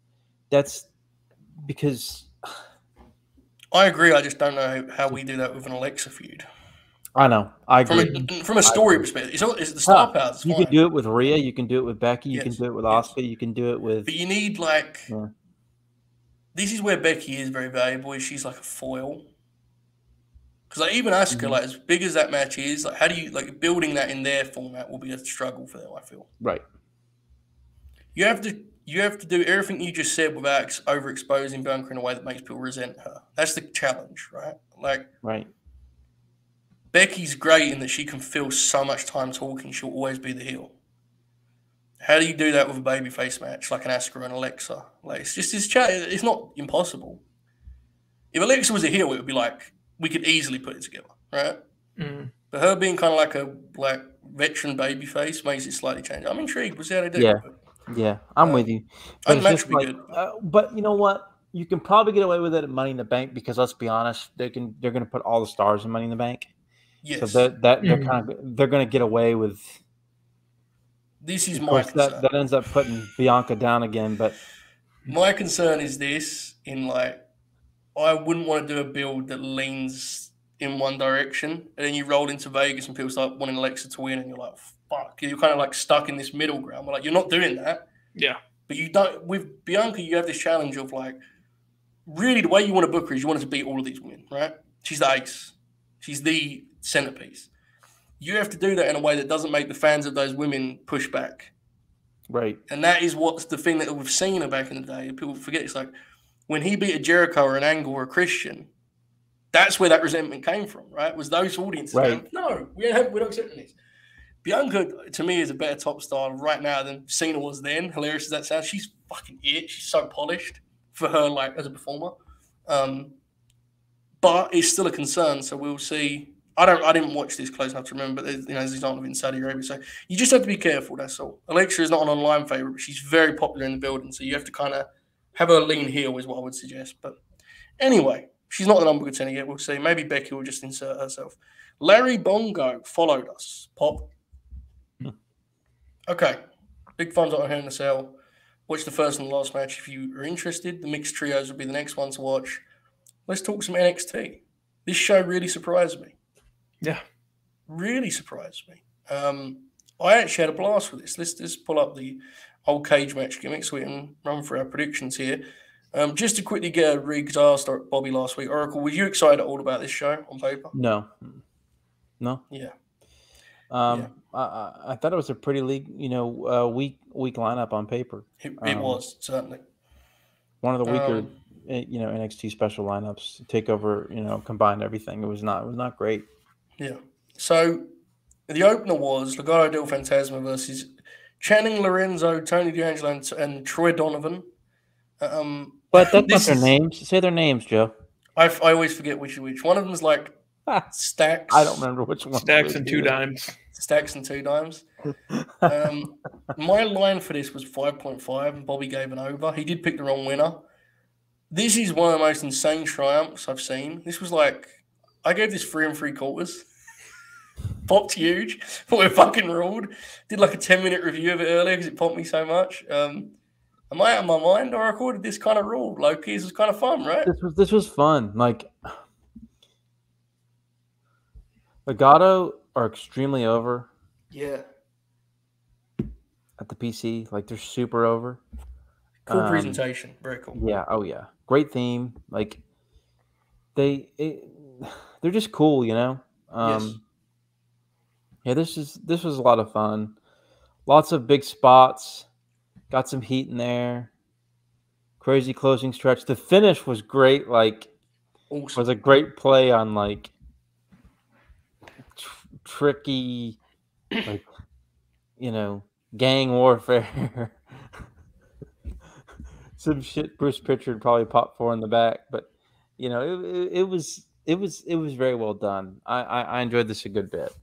That's because I agree. I just don't know how we do that with an Alexa feud. I know. I agree. From a story perspective, it's the star power. You can do it with Rhea. You can do it with Becky. You can do it with Asuka. You can do it with. But you need this is where Becky is very valuable. She's like a foil. Because even Asuka, as big as that match is, how do you building that in their format will be a struggle for them. I feel. Right. You have to do everything you just said without overexposing Bianca in a way that makes people resent her. That's the challenge, right? Right. Becky's great in that she can fill so much time talking. She'll always be the heel. How do you do that with a babyface match like an Asuka and Alexa? It's just this chat. It's not impossible. If Alexa was a heel, it would be we could easily put it together, right? Mm. But her being kind of like a veteran babyface makes it slightly change. I'm intrigued. We'll see how they do. Yeah, I'm with you. But the match will be good. But you know what? You can probably get away with it at Money in the Bank because let's be honest, they're going to put all the stars in Money in the Bank. Yes. So they're going to get away with. This is my concern. That ends up putting Bianca down again, but my concern is this: I wouldn't want to do a build that leans in one direction, and then you roll into Vegas and people start wanting Alexa to win, and you're like, "Fuck!" You're kind of stuck in this middle ground. We're you're not doing that. Yeah. But you don't. With Bianca, you have this challenge of really the way you want to book her is you want her to beat all of these women, right? She's the ace. She's the centerpiece. You have to do that in a way that doesn't make the fans of those women push back. Right. And that is what's the thing that we've seen her back in the day. People forget it's when he beat a Jericho or an Angle or a Christian, that's where that resentment came from, right? Was those audiences going, no, we're not accepting this. Bianca, to me, is a better top star right now than Cena was then. Hilarious as that sounds. She's fucking it. She's so polished for her, as a performer. But it's still a concern, so we'll see. I didn't watch this close enough to remember, but there's example in Saudi Arabia, so you just have to be careful. That's all. Alexa is not an online favorite, but she's very popular in the building, so you have to kind of have her lean heel, is what I would suggest. But anyway, She's not the number contender yet. We'll see. Maybe Becky will just insert herself. Larry Bongo followed us. Pop. Okay. Big funds on Hell in a Cell. Watch the first and the last match if you are interested. The mixed trios will be the next one to watch. Let's talk some NXT. This show really surprised me. Yeah. Really surprised me. I actually had a blast with this. Let's just pull up the old cage match gimmick so we can run through our predictions here. Just to quickly get a read, because I asked Bobby last week. Oracle, were you excited at all about this show on paper? No. Yeah. I thought it was a pretty weak lineup on paper. It was, certainly. One of the weaker, NXT special lineups. Takeover, combined everything. It was not great. Yeah. So the opener was Legado del Fantasma versus Channing Lorenzo, Tony D'Angelo, and Troy Donovan. But that's not their names. Say their names, Joe. I always forget which is which. One of them is like Stacks. I don't remember which one. Stacks and Two Dimes. Stacks and Two Dimes. My line for this was 5.5, and Bobby gave an over. He did pick the wrong winner. This is one of the most insane triumphs I've seen. This was like, I gave this 3 3/4. Popped huge. Thought we're fucking ruled. Did like a 10-minute review of it earlier because it popped me so much. Am I out of my mind, or I recorded this kind of rule? Low-key, this was kind of fun, right? This was fun. Like, Legado are extremely over. Yeah. At the PC, like they're super over. Cool presentation, very cool. Yeah. Oh yeah. Great theme. Like they're just cool, Yes. Yeah. This was a lot of fun. Lots of big spots. Got some heat in there. Crazy closing stretch. The finish was great. Like, awesome. Was a great play on like tricky, like gang warfare. Some shit Bruce Pritchard probably popped for in the back, but it was very well done. I enjoyed this a good bit.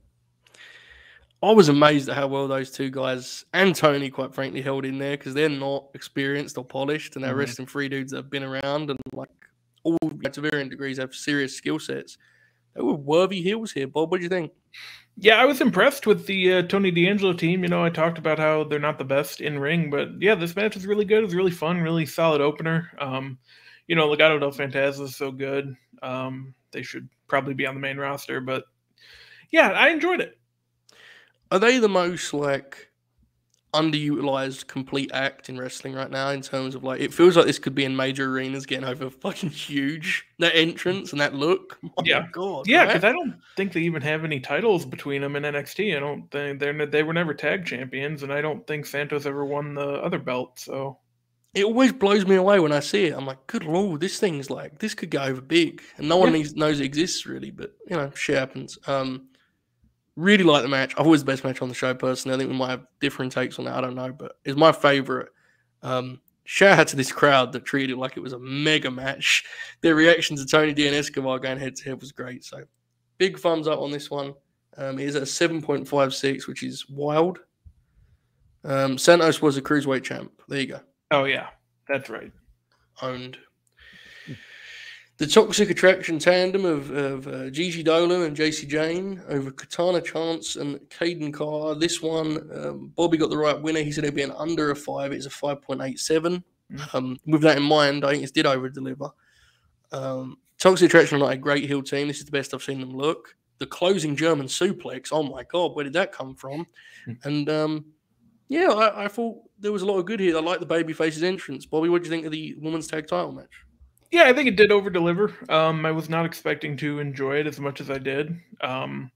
I was amazed at how well those two guys and Tony, quite frankly, held in there because they're not experienced or polished, and they're wrestling 3 dudes that have been around and like all to varying degrees have serious skill sets. They were worthy heels here. Bob, what do you think? Yeah, I was impressed with the Tony D'Angelo team. I talked about how they're not the best in ring, but yeah, this match was really good. It was really fun, really solid opener. Legado del Fantasma is so good. They should probably be on the main roster, but yeah, I enjoyed it. Are they the most like underutilized complete act in wrestling right now in terms of like, it feels like this could be in major arenas getting over fucking huge. That entrance and that look. Oh yeah. my God. Yeah, because I don't think they even have any titles between them in NXT. I don't think they were never tag champions, and I don't think Santos ever won the other belt. So it always blows me away when I see it. I'm like, good Lord, this thing's like, this could go over big. And no one knows it exists really, but shit happens. Really like the match. I've always the best match on the show, personally. I think we might have different takes on that. I don't know, but it's my favorite. Shout out to this crowd that treated it like it was a mega match. Their reaction to Tony D and Escobar going head to head was great. So big thumbs up on this one. It is at 7.56, which is wild. Santos was a cruiserweight champ. There you go. Oh, yeah. That's right. Owned. The Toxic Attraction tandem of Gigi Dolan and JC Jane over Katana Chance and Caden Carr. This one, Bobby got the right winner. He said it'd be an under a 5. It's a 5.87. With that in mind, I think it did over-deliver. Toxic Attraction are not a great heel team. This is the best I've seen them look. The closing German suplex, oh my God, where did that come from? And I thought there was a lot of good here. I like the babyface's entrance. Bobby, what do you think of the women's tag title match? Yeah, I think it did over-deliver. I was not expecting to enjoy it as much as I did. I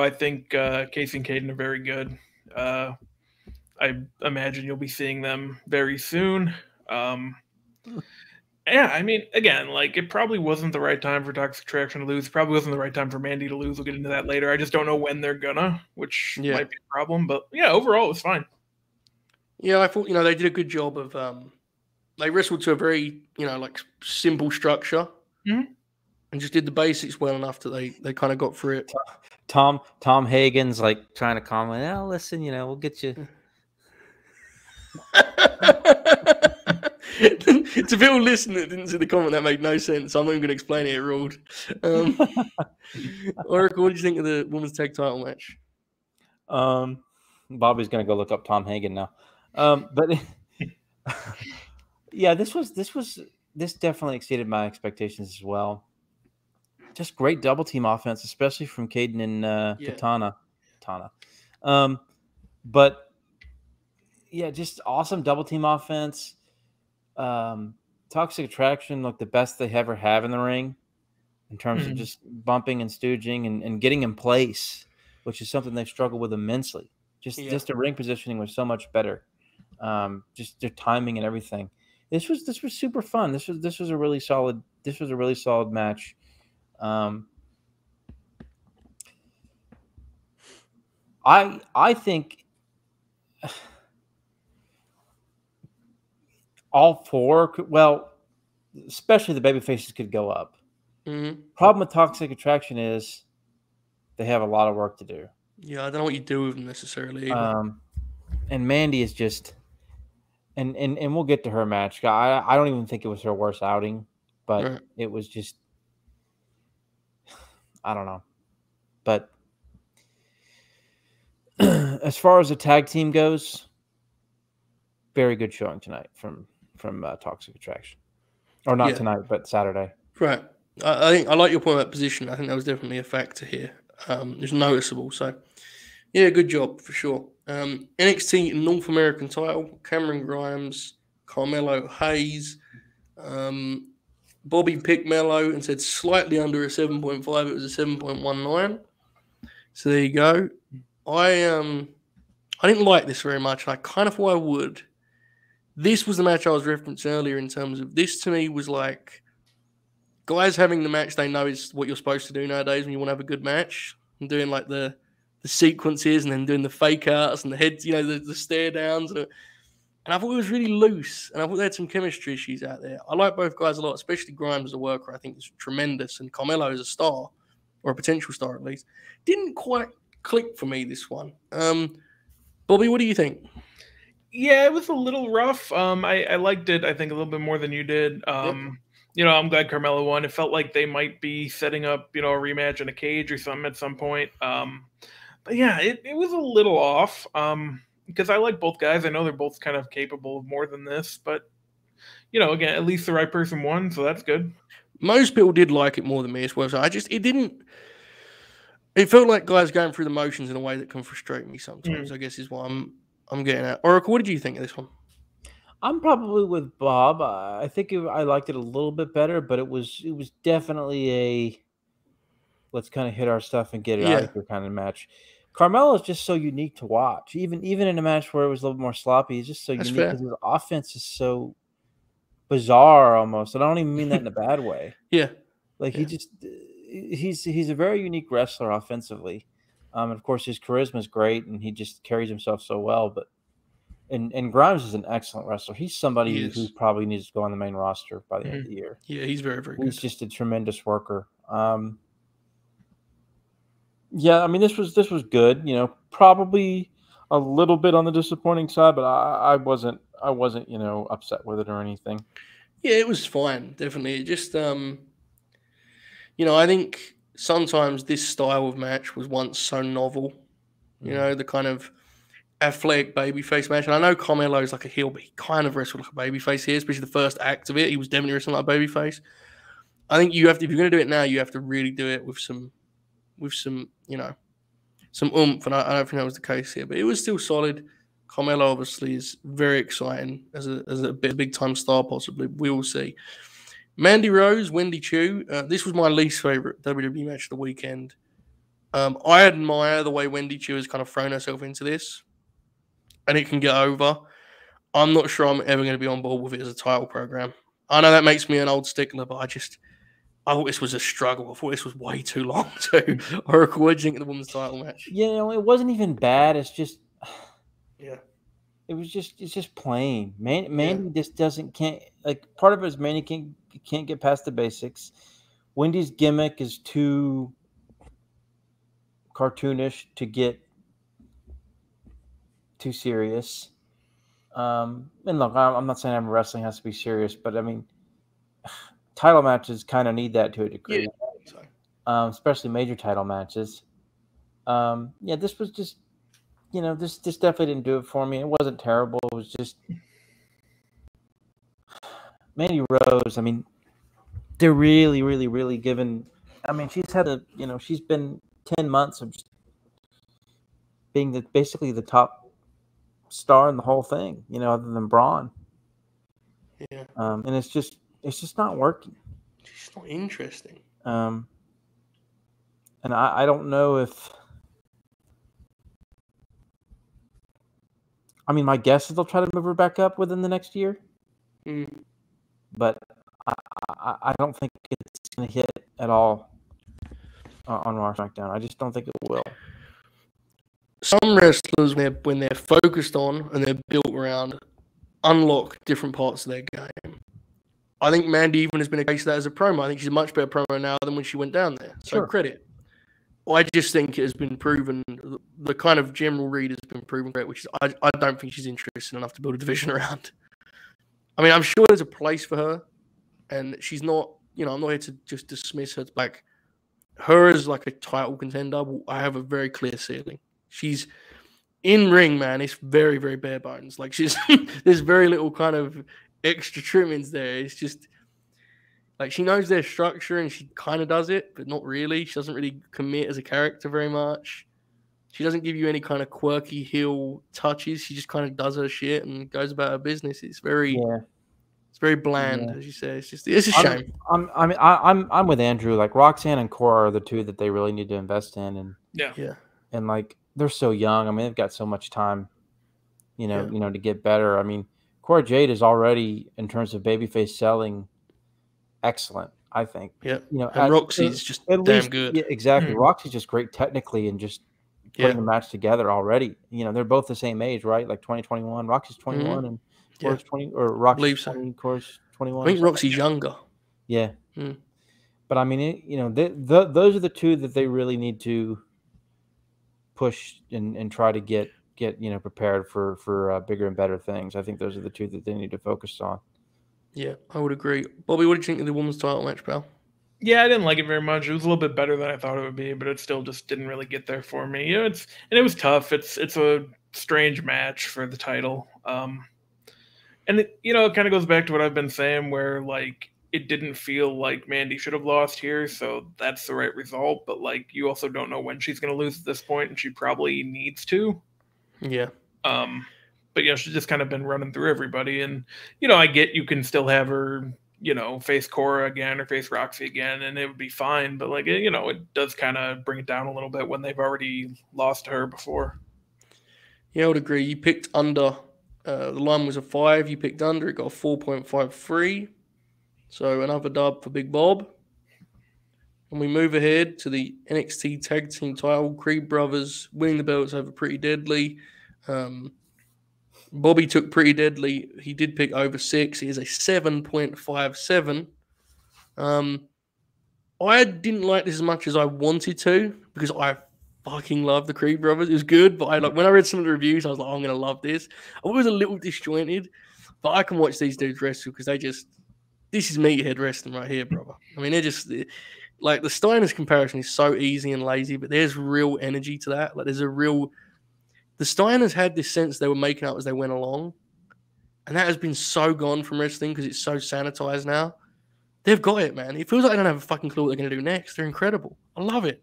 think Casey and Caden are very good. I imagine you'll be seeing them very soon. Again, like, it probably wasn't the right time for Toxic Attraction to lose. It probably wasn't the right time for Mandy to lose. We'll get into that later. I just don't know when they're gonna, which might be a problem. But, yeah, overall, it was fine. Yeah, I thought, they did a good job of... They wrestled to a very, simple structure and just did the basics well enough that they kind of got through it. Tom Hagen's like trying to comment, listen, we'll get you. To people listening that didn't see the comment, that made no sense. I'm not even going to explain it. It ruled. Oracle, what do you think of the women's tag title match? Bobby's going to go look up Tom Hagen now. But yeah, this definitely exceeded my expectations as well. Just great double team offense, especially from Caden and Katana. But yeah, just awesome double team offense. Toxic Attraction looked the best they ever have in the ring in terms of just bumping and stooging and getting in place, which is something they've struggled with immensely. Just the ring positioning was so much better. Just their timing and everything. This was super fun. This was a really solid match. I think all four especially the baby faces could go up. Problem with Toxic Attraction is they have a lot of work to do. Yeah, I don't know what you do with them necessarily. And Mandy is just, and we'll get to her match. I don't even think it was her worst outing, but it was just, I don't know. But as far as the tag team goes, very good showing tonight from Toxic Attraction, or not tonight, but Saturday. Right. I think I like your point about position. I think that was definitely a factor here. It's noticeable. So, yeah, good job for sure. NXT North American title: Cameron Grimes, Carmelo Hayes. Bobby picked Mello and said slightly under a 7.5. It was a 7.19. So there you go. I didn't like this very much. I kind of thought I would. This was the match I was referencing earlier in terms of this to me was like guys having the match they know is what you're supposed to do nowadays when you want to have a good match. And doing like the sequences and then doing the fake outs and the heads, the stare downs. And I thought it was really loose. And I thought they had some chemistry issues out there. I like both guys a lot, especially Grimes as a worker. I think is tremendous. And Carmelo as a star, or a potential star at least. Didn't quite click for me, this one. Bobby, what do you think? Yeah, it was a little rough. I liked it, I think, a little bit more than you did. I'm glad Carmelo won. It felt like they might be setting up, a rematch in a cage or something at some point. But yeah, it was a little off. Because I like both guys. I know they're both kind of capable of more than this, but again, at least the right person won, so that's good. Most people did like it more than me as well. So it felt like guys going through the motions in a way that can frustrate me sometimes, I guess is what I'm getting at. Oracle, what did you think of this one? I'm probably with Bob. I think I liked it a little bit better, but it was definitely a let's kind of hit our stuff and get it out of here kind of match. Carmelo is just so unique to watch. Even in a match where it was a little bit more sloppy, he's just so unique because his offense is so bizarre almost. And I don't even mean that in a bad way. He's a very unique wrestler offensively. And of course his charisma is great and he just carries himself so well. But and Grimes is an excellent wrestler. He's somebody who probably needs to go on the main roster by the end of the year. Yeah, he's very, very good. He's just a tremendous worker. Yeah, I mean this was good. Probably a little bit on the disappointing side, but I wasn't upset with it or anything. Yeah, it was fine. Definitely, it just I think sometimes this style of match was once so novel. The kind of athletic babyface match. And I know Carmelo's like a heel, but he kind of wrestled like a babyface here, especially the first act of it. He was definitely wrestling like a babyface. I think you have to, if you're going to do it now, you have to really do it with some oomph. And I don't think that was the case here, but it was still solid. Carmelo obviously is very exciting as a big time star, possibly. We will see. Mandy Rose, Wendy Chu. This was my least favorite WWE match of the weekend. I admire the way Wendy Chu has kind of thrown herself into this, and it can get over. I'm not sure I'm ever going to be on board with it as a title program. I know that makes me an old stickler, but I thought this was a struggle. I thought this was way too long too. Oracle, what did you think of the women's title match? It wasn't even bad. It's just, it's just plain. Mandy just can't part of it is Mandy can't get past the basics. Wendy's gimmick is too cartoonish to get too serious. And look, I'm not saying wrestling has to be serious, but I mean, title matches kind of need that to a degree, especially major title matches. This was just, this definitely didn't do it for me. It wasn't terrible. It was just Mandy Rose. I mean, they're really, really, really giving. I mean, she's had she's been 10 months of just being basically the top star in the whole thing, other than Braun. Yeah. And it's just not working. It's just not interesting. And I don't know if. I mean, my guess is they'll try to move her back up within the next year. But I don't think it's going to hit at all on Raw SmackDown. I just don't think it will. Some wrestlers, when they're focused on and they're built around, unlock different parts of their game. I think Mandy even has been a case of that as a promo. I think she's a much better promo now than when she went down there. So credit. I just think it has been proven, the kind of general read has been proven correct, which is I don't think she's interested enough to build a division around. I mean, I'm sure there's a place for her, and she's not, I'm not here to just dismiss her back. Her as like a title contender, I have a very clear ceiling. She's in ring, man. It's very, very bare bones. Like there's very little kind of extra trimmings there. It's just like she knows their structure and she kind of does it, but not really. She doesn't really commit as a character very much. She doesn't give you any kind of quirky heel touches. She just kind of does her shit and goes about her business. It's very, it's very bland, as you say. It's a shame. I'm with Andrew. Like Roxanne and Cora are the two that they really need to invest in, and and like they're so young. I mean, they've got so much time, to get better. I mean, Cora Jade is already, in terms of babyface selling, excellent, I think. Yeah. And Roxy's just damn good. Yeah, exactly. Roxy's just great technically and just putting a match together already. They're both the same age, right? Like 2021. Roxy's 21 and Cora's 20, or Roxy's 20, Cora's 21. I think Roxy's younger. Yeah. But I mean, those are the two that they really need to push and try to get prepared for bigger and better things. I think those are the two that they need to focus on. Yeah, I would agree. Bobby, what did you think of the women's title match, pal? Yeah, I didn't like it very much. It was a little bit better than I thought it would be, but it still just didn't really get there for me. It was tough. It's a strange match for the title. And it kind of goes back to what I've been saying, where like it didn't feel like Mandy should have lost here, so that's the right result. But like you also don't know when she's going to lose at this point, and she probably needs to. Yeah. But she's just kind of been running through everybody, and I get you can still have her, face Cora again or face Roxy again, and it would be fine. But like it does kind of bring it down a little bit when they've already lost to her before. Yeah, I would agree. You picked under. The line was a 5. You picked under. It got a 4.53. So another dub for Big Bob. And we move ahead to the NXT Tag Team title. Creed Brothers winning the belts over Pretty Deadly. Bobby took Pretty Deadly. He did pick over 6. He is a 7.57. I didn't like this as much as I wanted to because I fucking love the Creed Brothers. It was good, but when I read some of the reviews, I was like, I'm going to love this. I was a little disjointed, but I can watch these dudes wrestle because this is meathead wrestling right here, brother. I mean, they're just, like, the Steiners comparison is so easy and lazy, but there's real energy to that. Like, the Steiners had this sense they were making up as they went along, and that has been so gone from wrestling because it's so sanitized now. They've got it, man. It feels like they don't have a fucking clue what they're going to do next. They're incredible. I love it.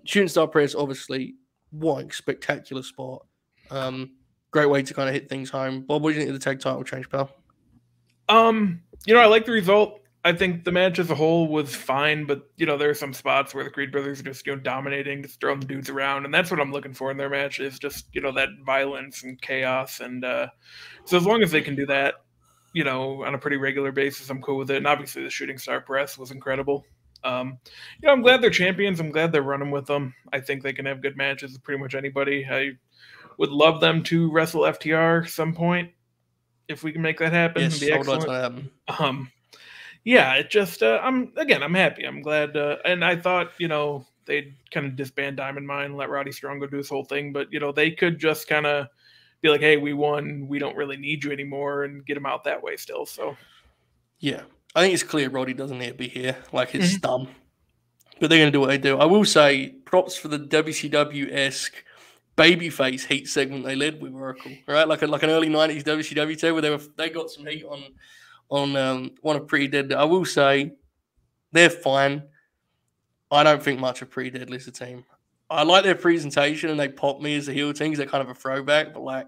Shooting Star Press, obviously, what a spectacular spot. Great way to kind of hit things home. Bob, what do you think of the tag title change, pal? I like the result. I think the match as a whole was fine, but there are some spots where the Creed Brothers are just dominating, just throwing the dudes around, and that's what I'm looking for in their match is just that violence and chaos, and so as long as they can do that, on a pretty regular basis, I'm cool with it. And obviously, the Shooting Star Press was incredible. I'm glad they're champions. I'm glad they're running with them. I think they can have good matches with pretty much anybody. I would love them to wrestle FTR some point if we can make that happen. Yes, it'd be excellent. It just I'm happy. I'm glad, and I thought they'd kind of disband Diamond Mine and let Roddy Strong go do his whole thing, but they could just kind of be like, hey, we won, we don't really need you anymore, and get him out that way still. So yeah, I think it's clear Roddy doesn't need to be here. Like, it's dumb. But they're going to do what they do. I will say props for the WCW-esque babyface heat segment they led with Oracle, right? Like an early 90s WCW too, where they got some heat on one of Pretty Dead. I will say they're fine. I don't think much of Pretty Dead as a team. I like their presentation and they pop me as a heel team because they're kind of a throwback, but like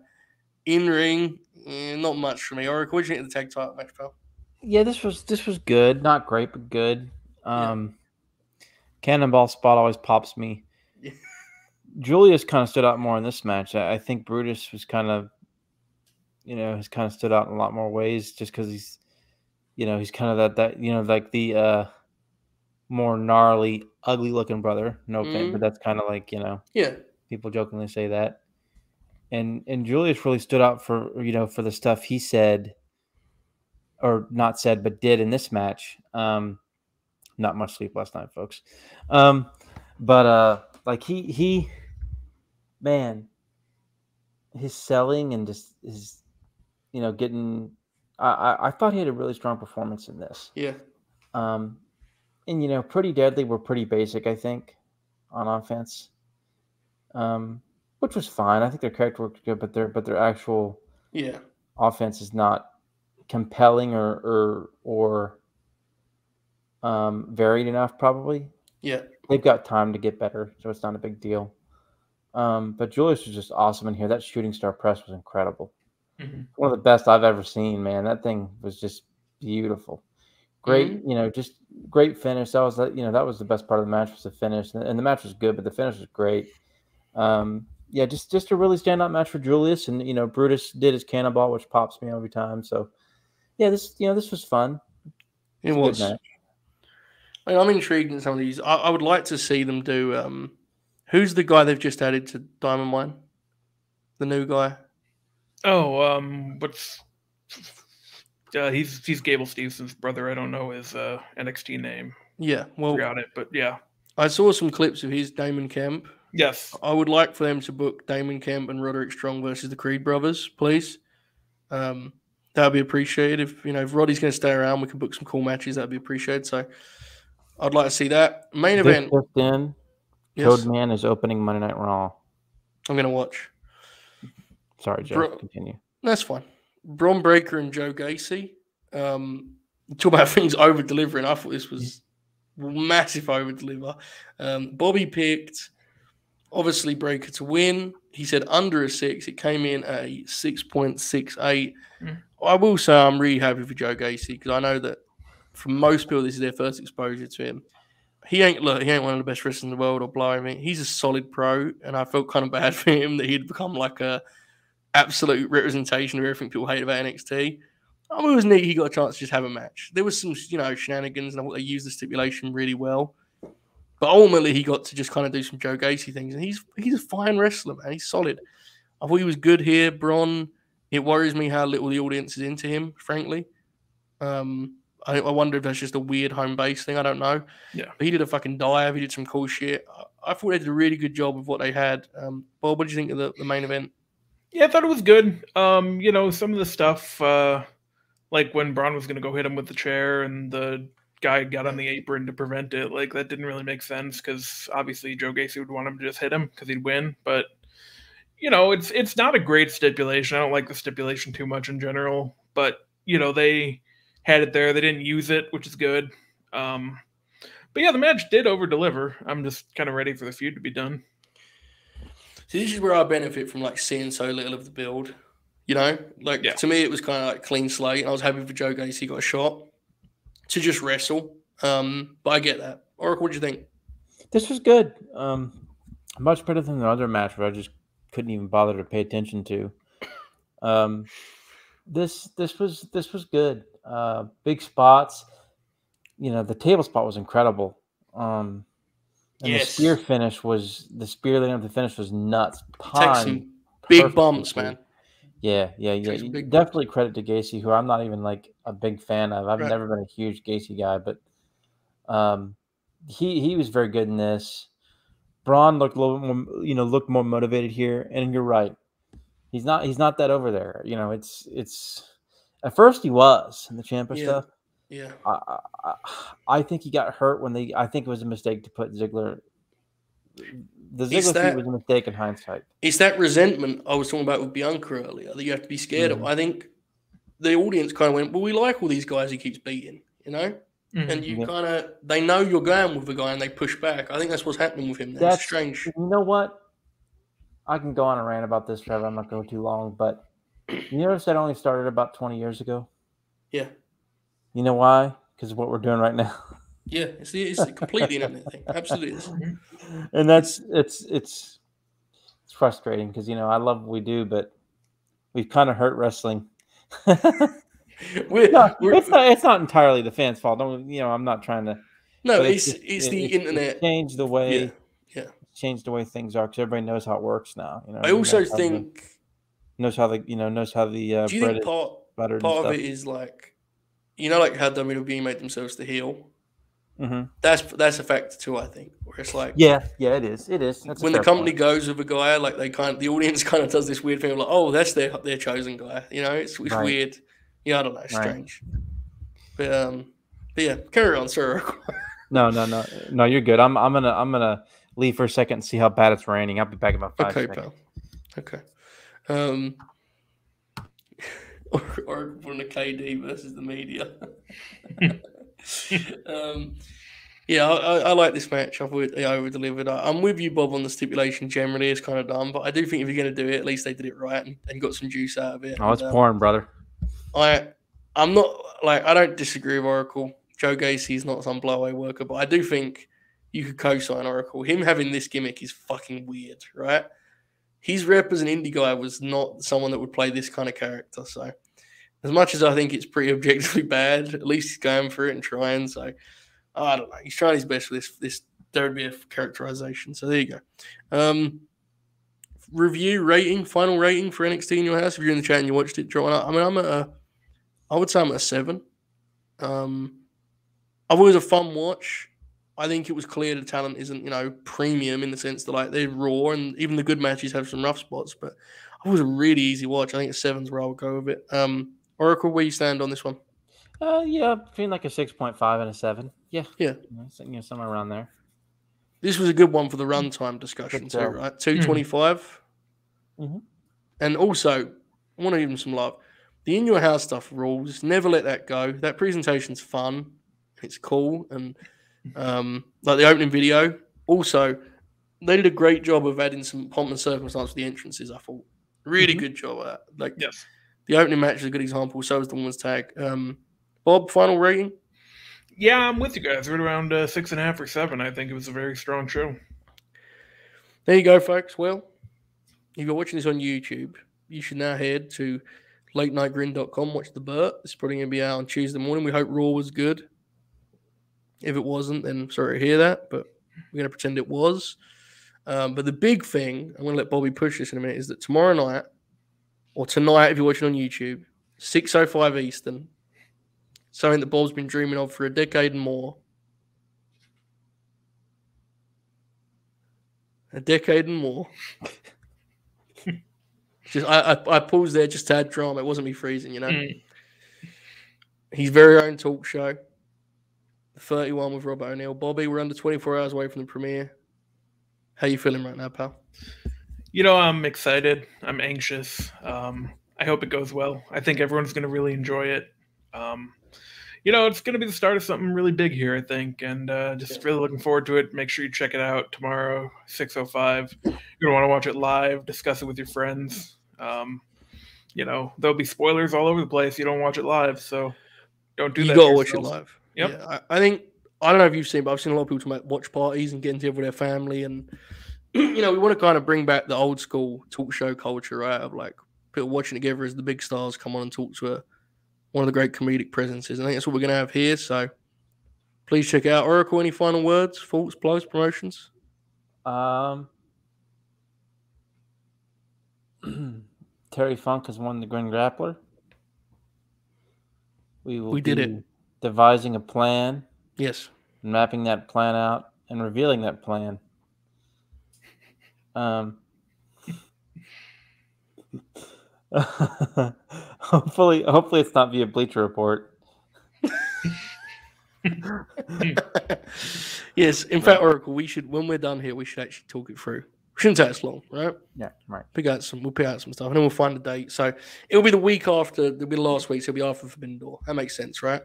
in ring, not much for me. Oracle, what did you think of the tag title match, pal? Yeah, this was good. Not great, but good. Cannonball spot always pops me. Yeah. Julius kind of stood out more in this match. I think Brutus was kind of, has kind of stood out in a lot more ways just because he's kind of that like the more gnarly, ugly looking brother. No offense, but that's kind of like, yeah, people jokingly say that. And Julius really stood out for, for the stuff he said, or not said, but did in this match. Not much sleep last night, folks. But like he man, his selling and just his, getting. I thought he had a really strong performance in this. Yeah. And Pretty Deadly were pretty basic, I think, on offense. Which was fine. I think their character worked good, but their actual offense is not compelling or varied enough, probably. Yeah. They've got time to get better, so it's not a big deal. But Julius was just awesome in here. That shooting star press was incredible. Mm-hmm. One of the best I've ever seen, man. That thing was just beautiful. Great, just great finish. That was that was the best part of the match, was the finish. And the match was good, but the finish was great. Just a really standout match for Julius. And Brutus did his cannonball, which pops me every time. So this was fun. It was. Good match. I'm intrigued in some of these. I would like to see them do. Who's the guy they've just added to Diamond Mine? The new guy. Oh, he's Gable Stevenson's brother. I don't know his NXT name. Yeah, well, forgot it, but yeah. I saw some clips of his Damon Kemp. Yes. I would like for them to book Damon Kemp and Roderick Strong versus the Creed brothers, please. That would be appreciated. If Roddy's going to stay around, we can book some cool matches. That would be appreciated. So I'd like to see that. Main event. Codeman is opening Monday Night Raw. I'm going to watch. Sorry, Joe. Continue. That's fine. Bron Breakker and Joe Gacy. Talk about things over-delivering. I thought this was massive over-deliver. Bobby picked, obviously, Breakker to win. He said under a 6. It came in a 6.68. I will say I'm really happy for Joe Gacy because I know that for most people, this is their first exposure to him. He ain't one of the best wrestlers in the world or blowing me. He's a solid pro, and I felt kind of bad for him that he'd become like a absolute representation of everything people hate about NXT. I mean, it was neat he got a chance to just have a match. There was some, shenanigans, and I thought they used the stipulation really well. But ultimately, he got to just kind of do some Joe Gacy things, and he's a fine wrestler, man. He's solid. I thought he was good here. Bron, it worries me how little the audience is into him, frankly. I wonder if that's just a weird home base thing. I don't know. Yeah. But he did a fucking dive. He did some cool shit. I thought they did a really good job of what they had. Bob, what do you think of the main event? Yeah, I thought it was good. Some of the stuff, like when Braun was going to go hit him with the chair and the guy got on the apron to prevent it, like that didn't really make sense because obviously Joe Gacy would want him to just hit him because he'd win. But, it's not a great stipulation. I don't like the stipulation too much in general. But, they had it there. They didn't use it, which is good. But yeah, the match did over-deliver. I'm just kind of ready for the feud to be done. So this is where I benefit from seeing so little of the build. To me, it was kind of like clean slate. I was happy for Joe Gacy got a shot to just wrestle. But I get that. Oracle, what do you think? This was good. Much better than the other match where I just couldn't even bother to pay attention to. This was good. Big spots. The table spot was incredible. And the spear leading up to the finish was nuts. Take some big bumps, man. Yeah. Definitely credit to Gacy, who I'm not even a big fan of. I've never been a huge Gacy guy, but he was very good in this. Braun looked a little more, looked more motivated here, and you're right. He's not that over there. You know, it's at first he was in the Ciampa stuff. Yeah. I think he got hurt when I think it was a mistake to put Ziggler. The Ziggler feud was a mistake in hindsight. It's that resentment I was talking about with Bianca earlier that you have to be scared of. I think the audience kind of went, well, we like all these guys he keeps beating, you know? And you kind of, they know you're going with the guy and they push back. I think that's what's happening with him. That's strange. You know what? I can go on a rant about this, Trevor. I'm not going too long, but you notice that only started about 20 years ago? Yeah. You know why? Because of what we're doing right now. Yeah, it's completely an internet thing. Absolutely is. And it's frustrating because, you know, I love what we do, but we've kind of hurt wrestling. It's not entirely the fans' fault. I'm not trying to. No, it's the internet. Changed the way. Yeah. Changed the way things are because everybody knows how it works now. You know. I also think knows how the. Do you think part of it is like, you know, like how WWE made themselves the heel. Mm-hmm. That's a factor too, I think. Where it's like, it is. That's when the company goes with a guy, like the audience kind of does this weird thing, like, oh, that's their chosen guy. You know, it's right. Weird. Yeah, I don't know, strange. Right. But yeah, carry on, sir. No, you're good. I'm gonna leave for a second and see how bad it's raining. I'll be back in about 5 seconds. Pal. Okay. Or from the KD versus the media. Yeah, I like this match. I thought they over-delivered. I'm with you, Bob, on the stipulation generally. It's kind of dumb, but I do think if you're going to do it, at least they did it right and got some juice out of it. Oh, it's porn, brother. I'm not, like, I don't disagree with Oracle. Joe Gacy's not some blowaway worker, but I do think you could co-sign Oracle. Him having this gimmick is fucking weird, right? His rep as an indie guy was not someone that would play this kind of character, so as much as I think it's pretty objectively bad, at least he's going for it and trying. So I don't know. He's trying his best with this WWF characterization. So there you go. Final rating for NXT In Your House. If you're in the chat and you watched it, drop one up. I mean, I would say I'm at a 7. I thought it was a fun watch. I think it was clear the talent isn't, premium in the sense that, like, they're raw and even the good matches have some rough spots. But it was a really easy watch. I think a 7's where I would go with it. Oracle, where you stand on this one? Yeah, between like a 6.5 and a 7. Yeah. Somewhere around there. This was a good one for the runtime discussion too, right? 225. Mm-hmm. And also, I want to give them some love. The In Your House stuff rules. Never let that go. That presentation's fun. It's cool. And like the opening video. Also, they did a great job of adding some pomp and circumstance to the entrances, I thought. Really good job of that. Like, yes. The opening match is a good example. So is the women's tag. Bob, final rating? Yeah, I'm with you guys. Right around 6.5 or 7. I think it was a very strong show. There you go, folks. Well, if you're watching this on YouTube, you should now head to latenightgrin.com, watch the Burt. It's probably going to be out on Tuesday morning. We hope Raw was good. If it wasn't, then sorry to hear that, but we're going to pretend it was. But the big thing, I'm going to let Bobby push this in a minute, is that tomorrow night, or tonight if you're watching on YouTube, 6:05 Eastern, something that Bob's been dreaming of for a decade and more. A decade and more. Just I paused there just to add drama. It wasn't me freezing, His very own talk show. 31 with Rob O'Neill. Bobby, we're under 24 hours away from the premiere. How you feeling right now, pal? I'm excited. I'm anxious. I hope it goes well. I think everyone's going to really enjoy it. It's going to be the start of something really big here, I think, and just really looking forward to it. Make sure you check it out tomorrow, 6:05. You're going to want to watch it live, discuss it with your friends. There'll be spoilers all over the place. You don't watch it live, so don't do that. You got to watch it live. Yep. Yeah, I think, I don't know if you've seen, but I've seen a lot of people talking about watch parties and getting together with their family. And, we want to kind of bring back the old school talk show culture, right? Of like people watching together as the big stars come on and talk to one of the great comedic presences. I think that's what we're going to have here. So please check out Oracle. Any final words, thoughts, blows, promotions? Terry Funk has won the Grin Grappler. We did it. Devising a plan. Yes. Mapping that plan out and revealing that plan. Hopefully it's not via Bleacher Report. Yes, in fact, Oracle, we should, when we're done here, we should actually talk it through. Shouldn't take us long, right? Yeah, right. We'll pick out some stuff, and then we'll find a date. So it'll be the week after. It'll be the last week. So it'll be after Forbidden Door. That makes sense, right?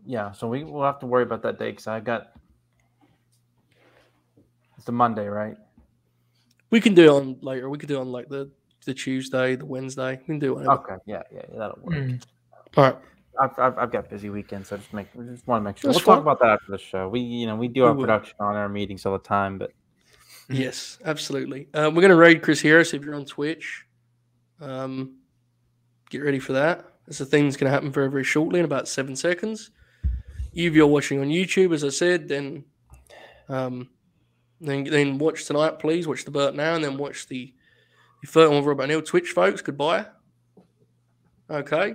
Yeah. So we'll have to worry about that day because it's a Monday, right? We can do it on later. We could do it on like the Tuesday, the Wednesday. We can do it whatever. Okay. Yeah, that'll work. All right. I've got busy weekends, so just want to make sure. That's We'll fine. talk about that after the show. We do our production on our meetings all the time, but yes, absolutely. We're going to raid Chris Harris if you're on Twitch. Get ready for that. That's a thing that's going to happen very, very shortly in about 7 seconds. If you're watching on YouTube, as I said, then watch tonight, please. Watch the Burt now, and then watch the third one with Robert Neal. Twitch, folks, goodbye. Okay.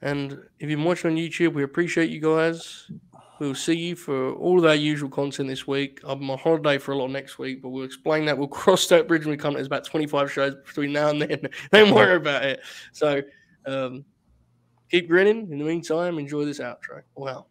And if you've been watching on YouTube, we appreciate you guys. We'll see you for all of our usual content this week. I'm on holiday for a lot next week, but we'll explain that. We'll cross that bridge when we come. There's about 25 shows between now and then. Don't worry about it. So keep grinning. In the meantime, enjoy this outro. Wow.